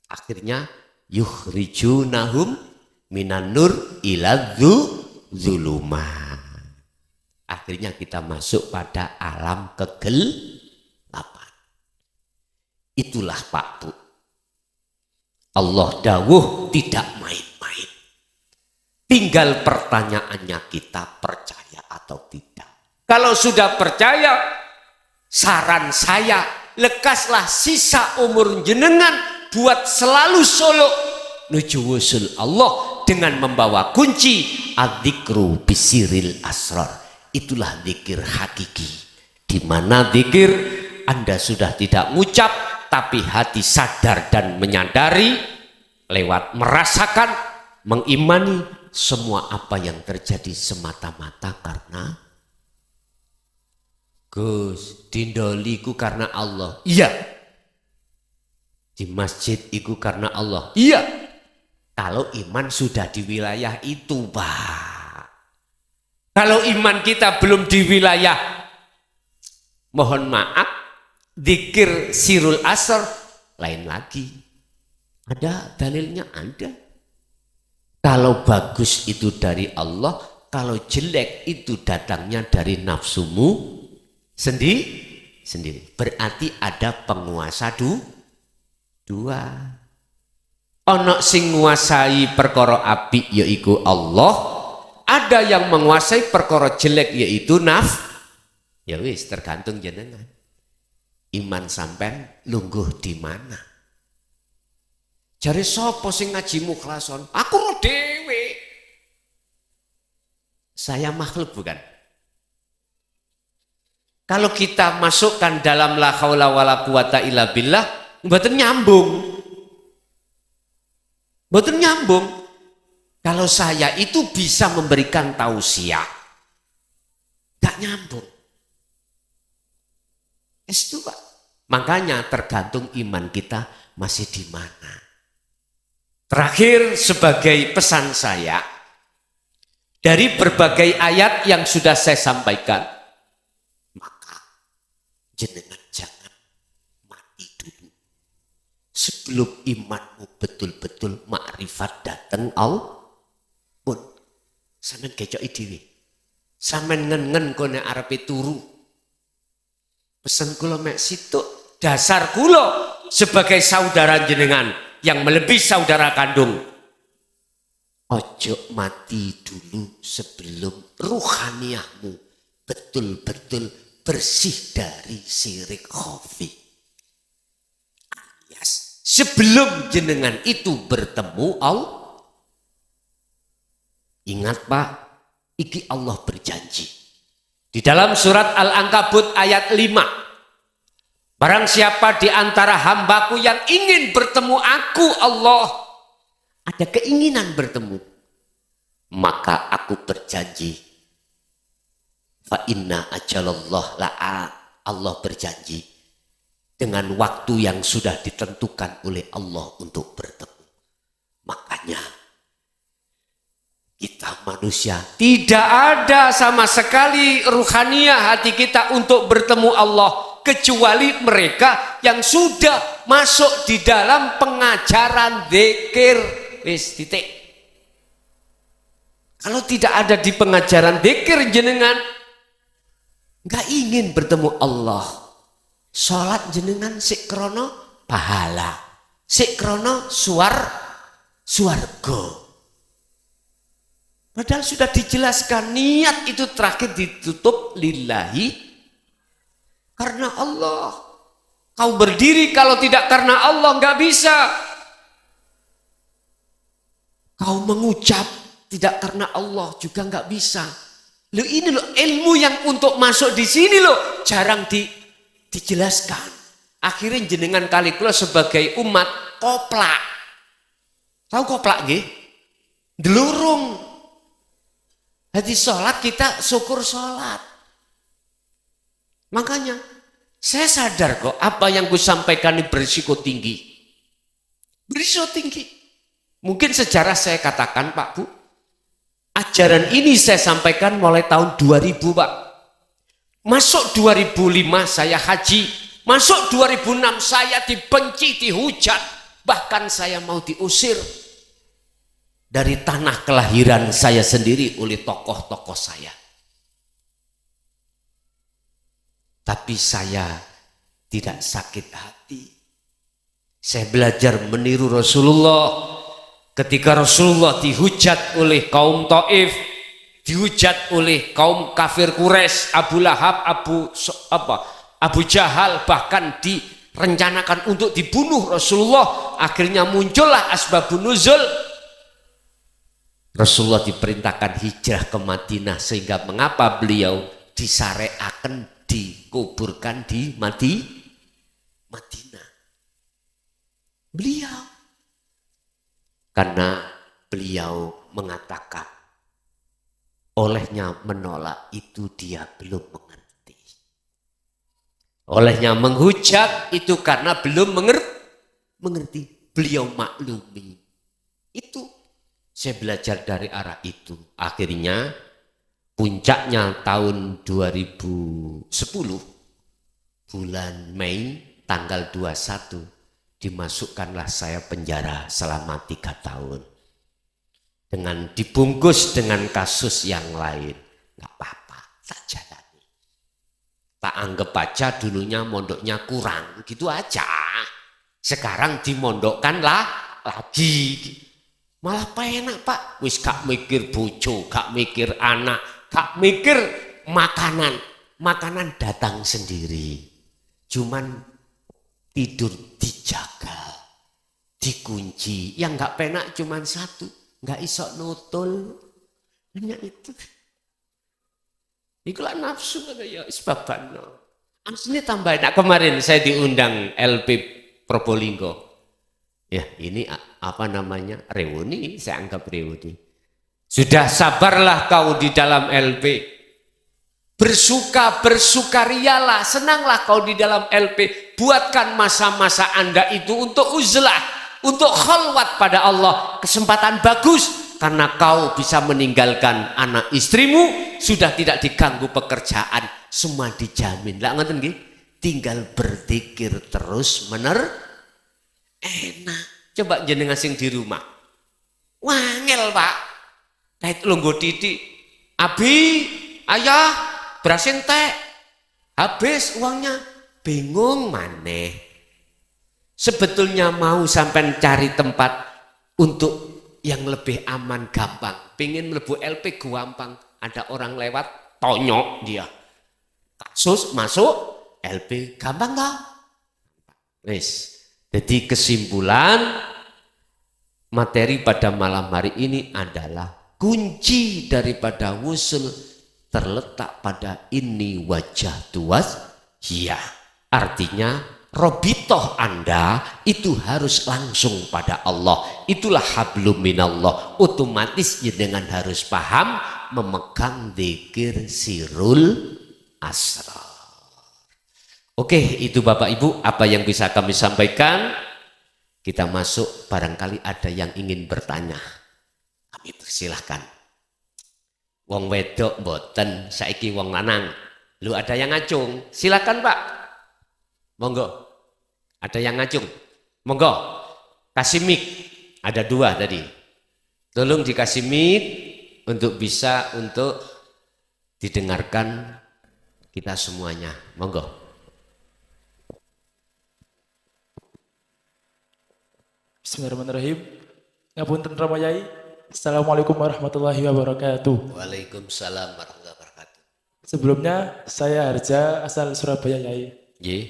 Speaker 2: Akhirnya yukhrijunahum minan nur ila dzulumat. Akhirnya kita masuk pada alam kegelapan. Itulah Pak Bu. Allah dawuh tidak main-main. Tinggal pertanyaannya kita percaya atau tidak. Kalau sudah percaya, saran saya, lekaslah sisa umur jenengan buat selalu suluk nuju wusul Allah dengan membawa kunci adzikru bisiril asrar. Itulah zikir hakiki. Di mana zikir Anda sudah tidak ngucap, tapi hati sadar dan menyadari lewat merasakan, mengimani semua apa yang terjadi semata-mata karena Gus, dindoliku karena Allah. Iya. Di masjid iku karena Allah. Iya. Kalau iman sudah di wilayah itu, Pak. Kalau iman kita belum di wilayah, mohon maaf, zikir sirul asr lain lagi. Ada dalilnya, ada. Kalau bagus itu dari Allah, kalau jelek itu datangnya dari nafsumu sendiri. Berarti ada penguasa dua. Ono sing nguasai perkara apik yaiku Allah, ada yang menguasai perkara jelek yaitu ya wis tergantung jenengan. Iman sampean lungguh di mana? Jare sapa sing ngaji mukhlason? Aku ro dhewe. Saya makhluk bukan? Kalau kita masukkan dalam la haula wala quwata illa billah, mboten nyambung. Mboten nyambung. Kalau saya itu bisa memberikan tausiah, gak nyambung. Itu Pak. Makanya tergantung iman kita masih di mana. Terakhir sebagai pesan saya, dari berbagai ayat yang sudah saya sampaikan, maka jenengan jangan mati dulu. Sebelum imanmu betul-betul makrifat datang Allah pun. Sampeyan kecoki dhewe. Sampeyan ngen-ngen kone arepe turu. Pesen kula mek situk, dasar kula sebagai saudara jenengan yang melebihi saudara kandung. Ojo mati dulu sebelum ruhaniyahmu betul-betul bersih dari syirik khafi. Alias sebelum jenengan itu bertemu Allah. Ingat Pak, iki Allah berjanji. Di dalam surat Al-Ankabut ayat 5. Barang siapa di antara hambaku yang ingin bertemu aku Allah, ada keinginan bertemu, maka aku berjanji, fa inna ajalallah la'a, Allah berjanji dengan waktu yang sudah ditentukan oleh Allah untuk bertemu. Makanya kita manusia tidak ada sama sekali ruhaniyah hati kita untuk bertemu Allah, kecuali mereka yang sudah masuk di dalam pengajaran zikir. Wis titik. Kalau tidak ada di pengajaran zikir jenengan nggak ingin bertemu Allah. Salat jenengan sik krono pahala, sik krono swarga. Padahal sudah dijelaskan niat itu terakhir ditutup lillahi, karena Allah. Kau berdiri kalau tidak karena Allah nggak bisa. Kau mengucap tidak karena Allah juga nggak bisa. Loh ini loh ilmu yang untuk masuk di sini loh jarang dijelaskan. Akhirnya jenengan kali kula sebagai umat koplak. Tahu koplak nggih? Delurung. Jadi sholat kita syukur sholat. Makanya saya sadar kok apa yang gue sampaikan ini berisiko tinggi. Berisiko tinggi. Mungkin sejarah saya katakan Pak Bu, ajaran ini saya sampaikan mulai tahun 2000 Pak. Masuk 2005 saya haji. Masuk 2006 saya dibenci, dihujat. Bahkan saya mau diusir dari tanah kelahiran saya sendiri oleh tokoh-tokoh saya. Tapi saya tidak sakit hati. Saya belajar meniru Rasulullah. Ketika Rasulullah dihujat oleh kaum Taif, dihujat oleh kaum kafir Quraisy, Abu Lahab, Abu Jahal, bahkan direncanakan untuk dibunuh Rasulullah. Akhirnya muncullah asbabun nuzul. Rasulullah diperintahkan hijrah ke Madinah, sehingga mengapa beliau disareaken dikuburkan di Madinah. Beliau karena beliau mengatakan olehnya menolak itu dia belum mengerti. Olehnya menghujat itu karena belum mengerti. Beliau maklumi. Itu saya belajar dari arah itu. Akhirnya puncaknya tahun 2010 bulan Mei tanggal 21 dimasukkanlah saya penjara selama 3 tahun. dengan dibungkus dengan kasus yang lain. Nggak apa-apa, tak jalani. Tak anggap aja dulunya mondoknya kurang, gitu aja. Sekarang dimondokkan lagi. Malah penak Pak, wis gak mikir bojo, gak mikir anak, gak mikir makanan. Makanan datang sendiri. Cuman tidur dijaga, dikunci. Yang gak penak cuman satu, gak iso nutul. Hanya itu. Ikulah nafsu kata ya sebabkan. Aslinya tambah enak. Kemarin saya diundang LP Probolinggo. Ya ini apa namanya, reuni, saya anggap reuni. Sudah sabarlah kau di dalam LP. Bersukarialah, senanglah kau di dalam LP. Buatkan masa-masa Anda itu untuk uzlah, untuk khalwat pada Allah. Kesempatan bagus karena kau bisa meninggalkan anak istrimu, sudah tidak diganggu pekerjaan, semua dijamin. Lah ngoten nggih, tinggal berzikir terus enak. Coba jenengan sing di rumah. Wangel, Pak. Kait lungguh titik. Abi, ayah, beras entek. Habis uangnya, bingung maneh. Sebetulnya mau sampai cari tempat untuk yang lebih aman, gampang. Pengen mlebu LP gampang. Ada orang lewat, tonyok dia. Kasus masuk LP, gampang tak? Wis. Jadi kesimpulan materi pada malam hari ini adalah kunci daripada wusul terletak pada ini wajah tuas. Ya, artinya robitoh Anda itu harus langsung pada Allah. Itulah hablum minallah. Otomatis dengan harus paham memegang dzikir sirul asrar. Oke, itu Bapak Ibu apa yang bisa kami sampaikan. Kita masuk, barangkali ada yang ingin bertanya. Kami persilahkan. Wong wedok mboten, saiki wong lanang. Lu ada yang ngacung? Silakan Pak. Monggo. Ada yang ngacung? Monggo. Kasih mic. Ada 2 tadi. Tolong dikasih mic untuk bisa untuk didengarkan kita semuanya. Monggo.
Speaker 1: Bismillahirrahmanirrahim. Ngapunten Ramayai. Assalamualaikum warahmatullahi wabarakatuh.
Speaker 2: Waalaikumsalam warahmatullahi wabarakatuh.
Speaker 1: Sebelumnya saya Harja asal Surabaya Yai.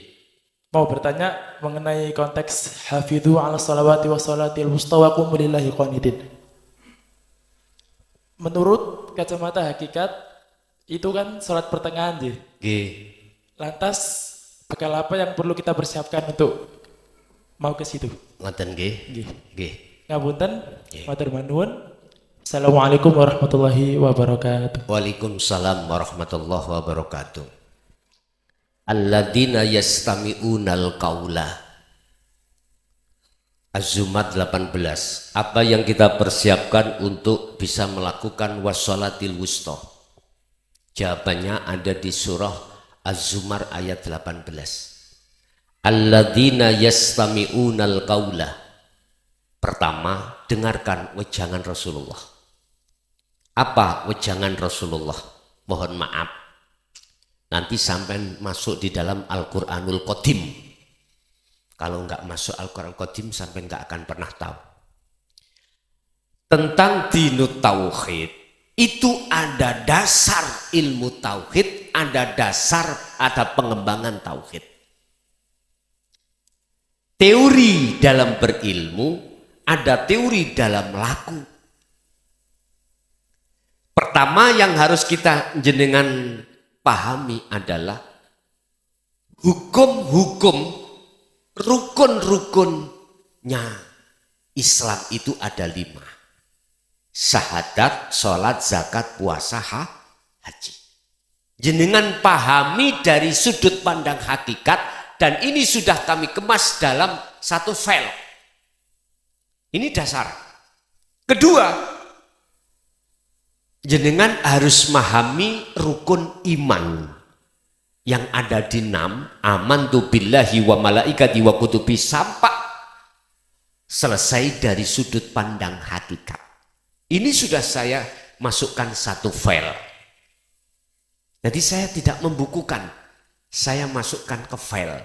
Speaker 1: Mau bertanya mengenai konteks hafidhu ala salawati wa salatil wusta wa qumu lillahi qanitin. Menurut kacamata hakikat itu kan salat pertengahan nggih. Lantas bekal apa yang perlu kita persiapkan untuk mau ke situ?
Speaker 2: Ngoten nggih.
Speaker 1: Ngapunten, matur nuwun. Assalamualaikum warahmatullahi wabarakatuh.
Speaker 2: Waalaikumsalam warahmatullahi wabarakatuh. Alladzina yastami'unal qaula. Az-Zumar 18. Apa yang kita persiapkan untuk bisa melakukan wassalatil wusta? Jawabannya ada di surah Az-Zumar ayat 18. Alladzina yastami'unal qaula. Pertama, dengarkan wejangan Rasulullah. Apa wejangan Rasulullah? Mohon maaf, nanti sampai masuk di dalam Al-Quranul Qadim. Kalau enggak masuk Al-Quran Qadim sampai enggak akan pernah tahu. Tentang dinut tauhid, itu ada dasar ilmu tauhid, ada dasar, ada pengembangan tauhid. Teori dalam berilmu, ada teori dalam laku. Pertama yang harus kita jenengan pahami adalah hukum-hukum, rukun-rukunnya Islam itu ada 5. Syahadat, sholat, zakat, puasa, haji. Jenengan pahami dari sudut pandang hakikat, dan ini sudah kami kemas dalam satu file. Ini dasar. Kedua, jenengan harus memahami rukun iman yang ada di 6. Amantu billahi wa malaikati wa kutubi, sampai selesai dari sudut pandang hakikat. Ini sudah saya masukkan satu file. Jadi saya tidak membukukan, saya masukkan ke file.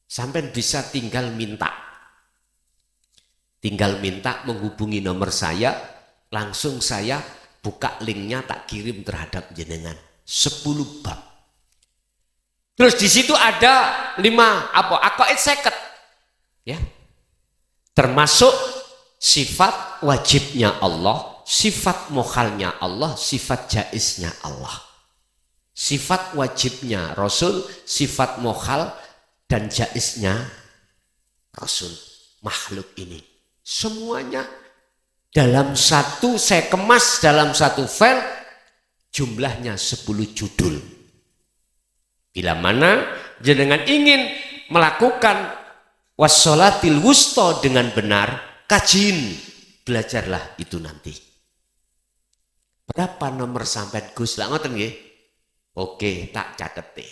Speaker 2: Sampai bisa tinggal minta. Tinggal minta menghubungi nomor saya, langsung saya buka linknya tak kirim terhadap jenengan. 10 bab. Terus di situ ada 5 aqaid 50. Ya. Termasuk sifat wajibnya Allah, sifat mukhalnya Allah, sifat jaiznya Allah. Sifat wajibnya Rasul, sifat mukhal dan jaiznya Rasul. Makhluk ini semuanya dalam satu, saya kemas dalam satu file, jumlahnya 10 judul. Bila mana jenengan ingin melakukan wassolatil wusta dengan benar, kajiin, belajarlah itu nanti. Berapa nomor sampai Gus? Lah ngoten nggih? Oke, tak catet deh.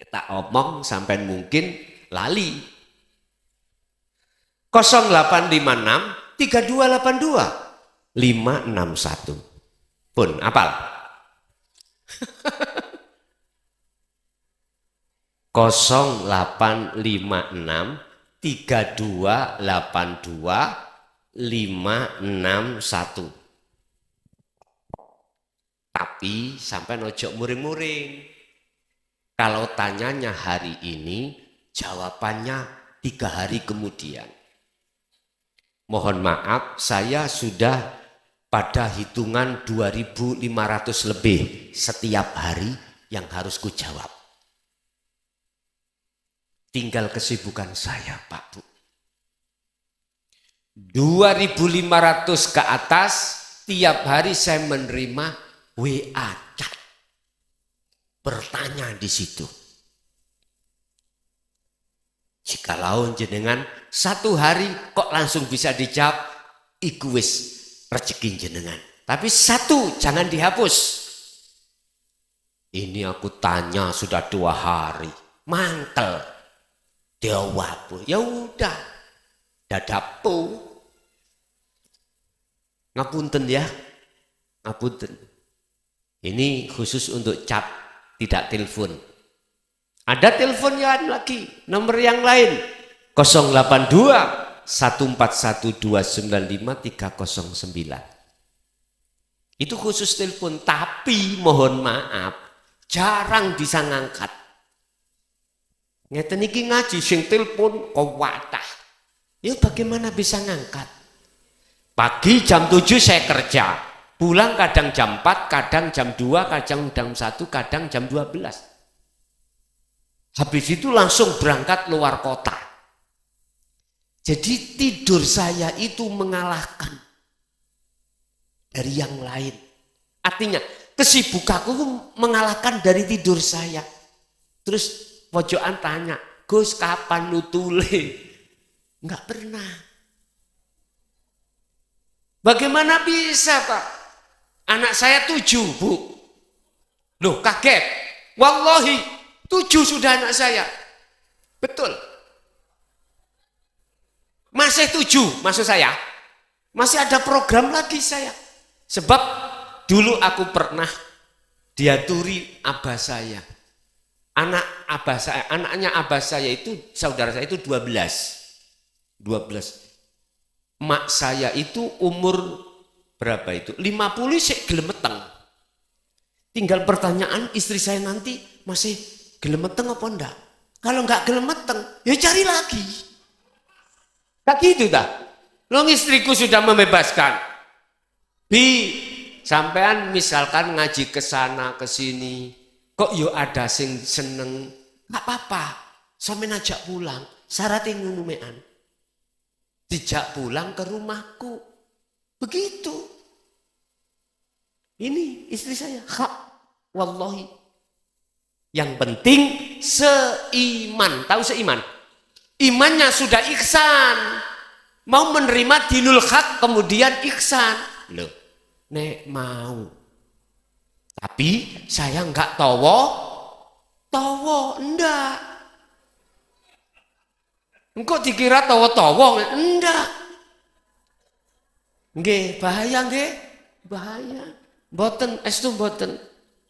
Speaker 2: Tak omong sampai mungkin lali. 0856 3282 561. Pun apal? 0856 3282 561. Tapi sampai nojok muring-muring. Kalau tanyanya hari ini, jawabannya 3 hari kemudian. Mohon maaf, saya sudah pada hitungan 2.500 lebih setiap hari yang harus ku jawab. Tinggal kesibukan saya, Pak Bu. 2.500 ke atas, tiap hari saya menerima WA chat. Bertanya di situ. Jikalau jenengan satu hari kok langsung bisa dijawab, iku wis rezeki jenengan. Tapi satu jangan dihapus. Ini aku tanya sudah 2 hari, mantel, jawab. Ya udah, dadapu. Ngapunten ya, ngapunten. Ini khusus untuk chat, tidak telepon. Ada teleponnya lagi, nomor yang lain. 082 141 295 309. Itu khusus telepon, tapi mohon maaf, jarang bisa ngangkat. Ngeten iki ngaji sing telepon kuwatah. Ya bagaimana bisa ngangkat? Pagi jam 7 saya kerja. Pulang kadang jam 4, kadang jam 2, kadang jam 1, kadang jam 12. Habis itu langsung berangkat luar kota. Jadi tidur saya itu mengalahkan dari yang lain. Artinya kesibukanku mengalahkan dari tidur saya. Terus pojokan tanya, Gus kapan nutule? Enggak pernah. Bagaimana bisa Pak? Anak saya 7 Bu. Loh kaget. Wallahi 7 sudah anak saya. Betul. Masih 7 maksud saya. Masih ada program lagi saya. Sebab dulu aku pernah diaturi abah saya. Anaknya abah saya itu, saudara saya itu 12. Mak saya itu umur berapa itu? 50 sik gelemeteng. Tinggal pertanyaan istri saya nanti masih gelemeteng apa enggak? Kalau enggak gelemeteng, ya cari lagi. Tak gitu dah. Long istriku sudah membebaskan. Sampean misalkan ngaji ke sana ke sini, kok yo ada sing seneng, enggak apa-apa. Sampean ajak pulang, syaratnya ngunumean. Dijak pulang ke rumahku. Begitu. Ini istri saya. Hak. Wallahi. Yang penting seiman. Tahu seiman? Imannya sudah ihsan. Mau menerima dinul hak kemudian ihsan. Loh, nek mau. Tapi saya enggak tahu, enggak. Engkau dikira tahu, enggak. Nggih, bahaya nggih. Bahaya. Mboten, estu mboten.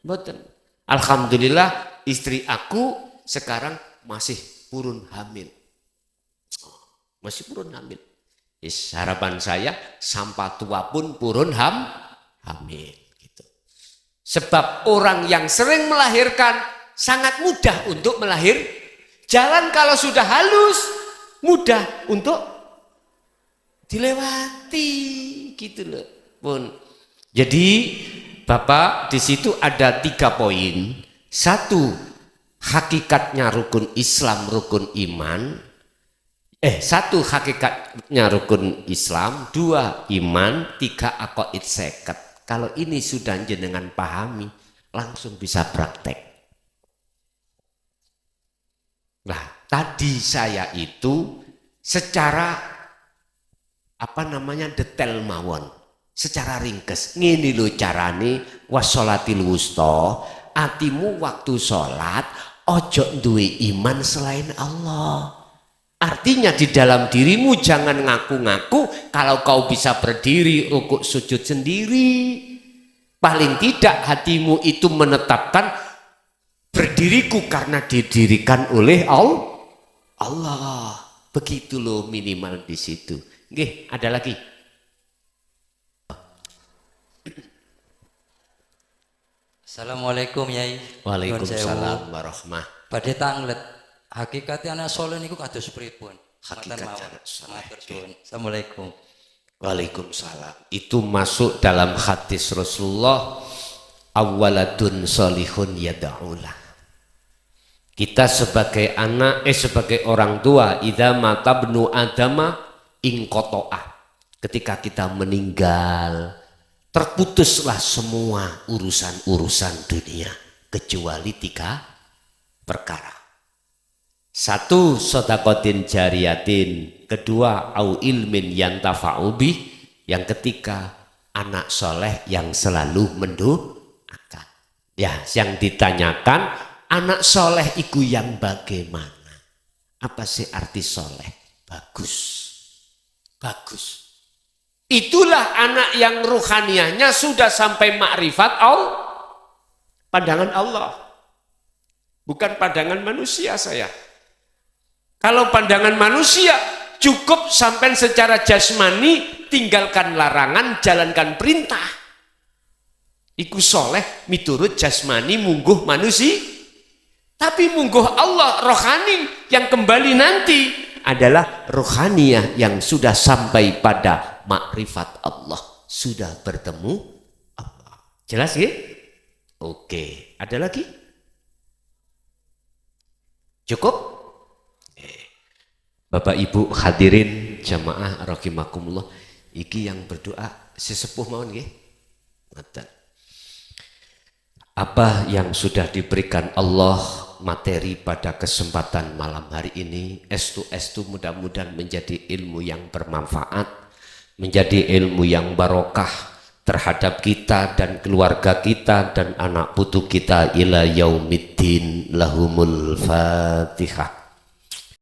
Speaker 2: Mboten. Alhamdulillah istri aku sekarang masih purun hamil. Masih purun hamil. Harapan saya sampai tua pun purun hamil. Gitu. Sebab orang yang sering melahirkan sangat mudah untuk melahir. Jalan kalau sudah halus, mudah untuk dilewati. Gitu loh. Pun. Jadi Bapak di situ ada 3 poin. 1. Hakikatnya rukun Islam, rukun iman. 1 hakikatnya rukun Islam, 2 iman, 3 aqaid seket. Kalau ini sudah jenengan pahami, langsung bisa praktek. Nah, tadi saya itu secara detail mawon, secara ringkes. Ngene lho carane wassolatil wusta, atimu waktu sholat ojo duwe iman selain Allah. Artinya di dalam dirimu jangan ngaku-ngaku kalau kau bisa berdiri rukuk sujud sendiri. Paling tidak hatimu itu menetapkan berdiriku karena didirikan oleh Allah. Begitu loh minimal di situ. Nggih, ada lagi.
Speaker 3: Assalamualaikum Yai.
Speaker 2: Waalaikumsalam warahmah.
Speaker 3: Badhe tanglet hakikate anak saleh niku kados pripun?
Speaker 2: Hakikat anak saleh.
Speaker 3: Assalamualaikum.
Speaker 2: Waalaikumsalam. Itu masuk dalam hadis Rasulullah, awwaladun solihun yada'ulah. Kita sebagai anak, sebagai orang tua, idza mata bnu adama inqota'ah. Ketika kita meninggal, terputuslah semua urusan-urusan dunia kecuali 3 perkara. 1, sedaqatin jariyatin. 2, au ilmin yantafa'u bih. Yang ketiga, anak soleh yang selalu mendoakan. Ya, yang ditanyakan anak soleh itu yang bagaimana? Apa sih arti soleh? Bagus. Bagus. Itulah anak yang ruhaniahnya sudah sampai makrifat Allah. Pandangan Allah. Bukan pandangan manusia saya. Kalau pandangan manusia cukup sampai secara jasmani, tinggalkan larangan, jalankan perintah. Iku soleh miturut jasmani mungguh manusia. Tapi mungguh Allah rohani yang kembali nanti adalah rohaniah yang sudah sampai pada makrifat Allah, sudah bertemu Allah. Jelas ya? Oke, ada lagi? Cukup? Bapak Ibu hadirin jamaah rahimakumullah, iki yang berdoa sesepuh mawon nggih. Ngoten. Apa yang sudah diberikan Allah materi pada kesempatan malam hari ini, estu mudah-mudahan menjadi ilmu yang bermanfaat, menjadi ilmu yang barokah terhadap kita dan keluarga kita dan anak putu kita ila yaumiddin. Lahumul Fatihah.